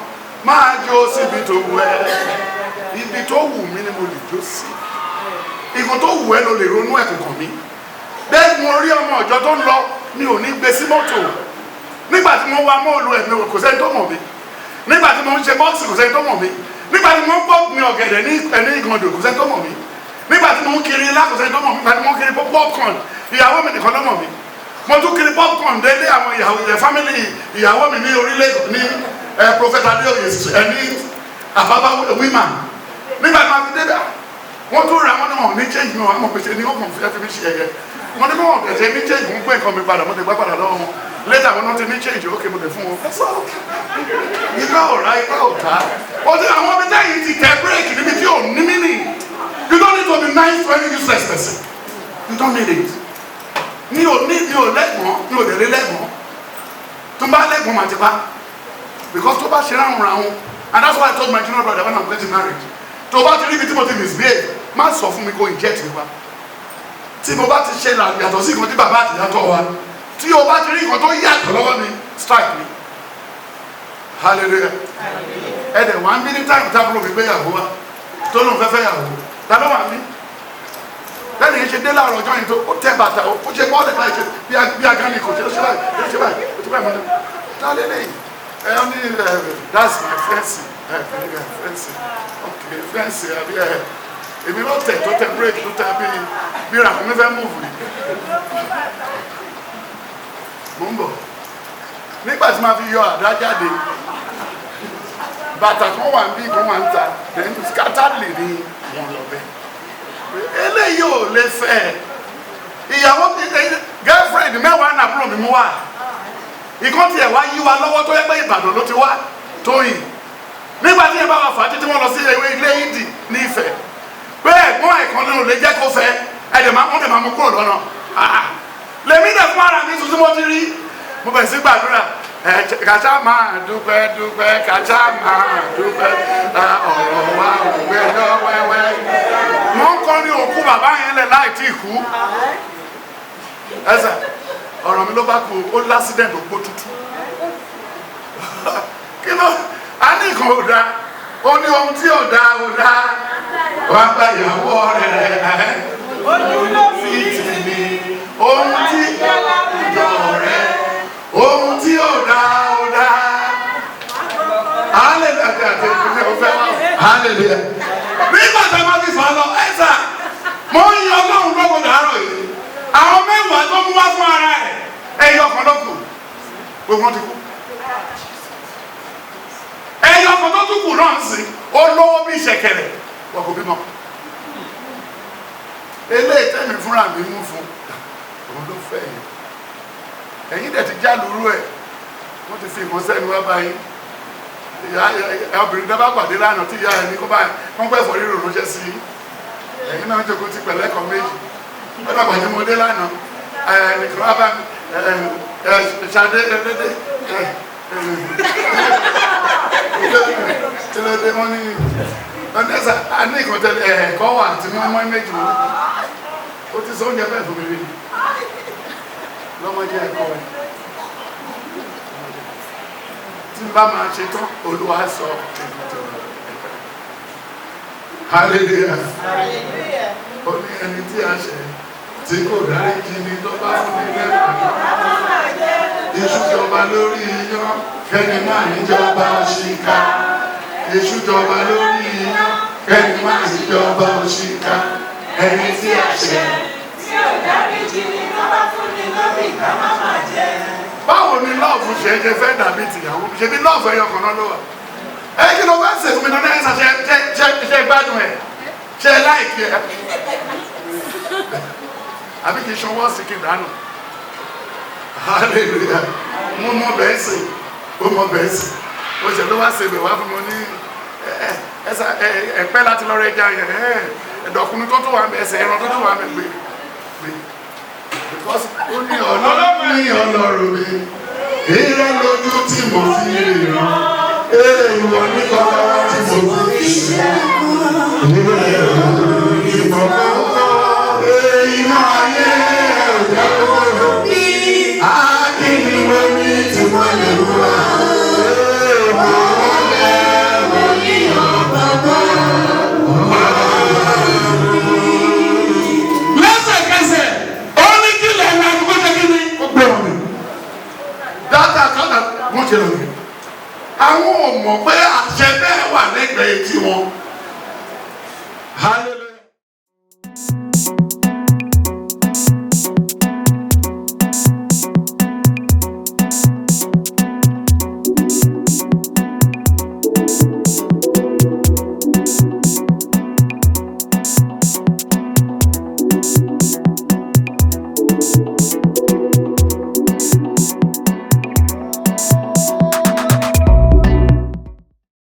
máa jó síbi tó wù ẹ́ ibi tó wù mí ni mo lè jó sí ìkan tó wù ẹ́ ló lè ronú ẹ̀kọ̀kan mi. Bẹ́ẹ̀ mo rí ọmọ ọ̀jọ́ tó ń lọ mi ò ní gbé sí mọ́tò nígbà tí mo wá mọ́ọ̀lù ẹ̀mí kò sẹ́ni tó mọ̀ mí nígbà tí mo ń ṣe bọ́ọ̀sì kò sẹ́ni tó mọ̀ mí nígbà tí mo ń gbọ́ mi ọ̀gẹ̀dẹ̀ ní Ìgàndò kò sẹ́ni tó mọ̀ mí nígbà tí mo ń kiri ilá kò sẹ́ni tó mọ̀ mí nígbà tí mo ń kiri popcorn ìyàwó mi nìkan ló mọ̀ mí mo tún kiri popcorn délé àwọn ìyàwó family ìyàwó mi ní orílẹ̀ ní Prophet Adeoye ní Àbábá women nígbà tí mo fi débẹ̀ wọ́n tún ra wọn ní wọn ní change mi wọn mọ̀ pé ṣe ni wọ́n kàn fi mi ṣe ẹ̀yẹ wọ́n ní bí wọ́n tẹ̀sẹ̀ ní change wọ́n gbé nǹkan mi padà mo ti gbá padà lọ́wọ́ wọn later wọn ti ní change ókè mo tẹ̀ fún wọn. Ìgbà ọ̀rá ìgbà ọ̀tá ó ti àwọn ọmọ ẹgbẹ́ yìí ti tẹ bírèkì níbi tí ò ní mínì. You don't need to be nice to any useless person. You don't need it. Mi ò lẹ́gbọ̀n mi ò dẹ̀ lé lẹ́gbọ̀n tó bá lẹ́gbọ̀n màá ti pa because tó bá ṣe ráhùn ráhùn and that's why I told my junior brother when I'm getting married tó bá ti rí ibi tí mo ti misbehave má sọ fún mi kó inject mi wá tí mo bá ti ṣe yàtọ̀ sí nǹkan tí bàbá àti ìyàtọ̀ wa tí o bá ti rí nǹkan tó yàtọ̀ lọ́wọ́ mi strike me. Hallelujah. Ẹ̀dẹ̀ wà ń bí ní táìmù tábìlì òfin gbéyàwó wa tó lóun fẹ́fẹ́ yàwó ta ló wà mí lẹ́nu yẹn ṣe dé láàárọ̀ ọjọ́ yìí tó ó tẹ́ bàtà ó ṣe bọ́ọ̀lù báyìí ṣe bí agánì kò ṣe báyìí ó ṣe báyìí ó ti báyìí mọ́tò tá lélẹ́yìn ẹ ọ ní that's my fancy fancy okay fancy àbí èmi ló tẹ̀ tó tẹ bírèkì tó tẹ bí ràkúnmí fẹ́ múùfù ni mo ń bọ̀ nígbà tí ma fi yọ àdá jáde bàtà kan wà ń bí kan wà ń ta then scattered lè ní wọn lọ bẹ́ẹ̀. Eléyìí ò lè fẹ́. Ìyàwó girlfriend mẹ́wàá nàbúrò mi mú wá. Ìkan tiẹ̀ wá yí wa lọ́wọ́ tó yẹ pé Ìbàdàn ló ti wá Tóyìn. Nígbà tí ẹ bá wà fà títí wọ́n lọ sí ilé Ìdì ní Ifẹ̀. Pé ẹ̀gbọ́n ẹ̀kan ní olè jẹ́ kó fẹ́ wọ́n dẹ̀ máa mú kúrò lọ́nà. Lèmi dẹ̀ fún ara mi tuntun mo ti rí. Mo bẹ̀rẹ̀ sí gbàdúrà. Kàtà máa dúpẹ́ dúpẹ́ kàtà máa dúpẹ́ ọ̀rọ̀ wa ògbẹ́ lọ wẹ́wẹ́. Wọ́n ń kọrin òkú bàbá yẹn lẹ̀ láì tí ì kú. Ẹsẹ̀ ọ̀rọ̀ mi ló bá kú ó lásìdẹ̀ntì òpó tútù. Kí ló a ní nǹkan ò dáa ó ní ohun tí ò dáa wá gba ìyàwó rẹ̀ fi tì mí ohun tí ìjọ rẹ̀ ohun tí ò dáa hallelujah àti ìpínlẹ̀ òfẹ́ wa hallelujah. Nígbà tí a máa fi fà lọ ẹ̀sà mo ń yan Ọlọ́run lọ́wọ́ dàárọ̀ yìí àwọn mẹ́wàá tó mú wá fún ara ẹ̀ ẹ̀yọ kan ló kù gbogbo wọn ti kú. Ẹ̀yọ kan tó tún kù náà ń sìn ó lówó bí ìṣẹ̀kẹ̀rẹ̀ wọ́n kò bímọ. Eléyìí tẹ́mi fúnra mi mú fún òun ló fẹ́ yìí. Ẹ̀yin dẹ̀ ti já lóru ẹ̀ wọ́n ti fi ìmọ̀ sẹ́nu wá báyìí. Obìnrin dábàá pàdé lánàá tí ìyá ẹni kó báyìí wọ́n pẹ́ fọ́ rírò ránṣẹ́ sí i. Ẹ̀yin náà jókòó ti pẹ̀lẹ́ kan méjì. Wọ́n dàgbà tí mo dé lánàá nìkan wá bá mi ṣàdé ẹlẹ́dẹ́. Kílódé wọ́n ní ọ̀nẹ́sà a ní ìkọ̀tẹ́lẹ̀ ẹ̀kọ́ wà tí wọ́n mọ́ méjì mọ́. Ó ti sọ oúnjẹ bẹ́ẹ̀ fún mi rí. Lọ́mọdé ẹ̀kọ́ rẹ̀. Tí n bá máa ṣe tán, Olúwa sọ hallelujah. Ó ní ẹni tí a ṣẹ̀ tí kò dárí kí ni tó bá fún mi lẹ́kọ̀ọ́. Èṣù jọba lórí iyán, kẹ́ni máa níjọba òṣìkà. Èṣù jọba lórí iyán, kẹ́ni máa níjọba òṣìkà. Ẹni tí a ṣẹ̀ tí ò dárí kí ni tó bá fún mi lórí ìka má máa jẹ. Báwo ni lọ́ọ̀fù ṣe é fẹ́ dàbí tìyàwó? Ṣé bí lọ́ọ̀fù ẹyọ kan náà ló wà? Ẹ kí ló fẹ́ ṣe fún mi náà ẹ̀sà ṣe gbádùn ẹ̀? Ṣe láìkí ẹ̀? Àbí kì í ṣọwọ́ sí kí n dànù? Hallelujah. Mo mọ bẹ́ẹ̀ sè, ó mọ bẹ́ẹ̀ sè. Ó ṣe ló wá ṣe bẹ̀ wá fún mi ní ẹ̀pẹ́ láti lọ rẹ̀ ẹja yẹn. Ẹ̀dọ̀kùnrin tó tún wà mẹ́ ẹsẹ̀ ẹran tó tún wà mẹ́ gbé. Because ó ní Ọlọ́run mi, ìrẹ́ lójú tí mo fi ríran, ìwọ ní kọ́kọ́rọ́ tí mo fi ṣe, ìrẹ́ lójú tí mo kọ́kọ́, iná ayé ọ̀dọ́ kọ́kọ́ bí, akíní mo ní tí mo lè wá, mo ní ọ̀bọ̀bọ̀. Àwọn ò mọ̀ pé àṣẹ bẹ́ẹ̀ wà lẹ́gbẹ̀ẹ́ tí wọn.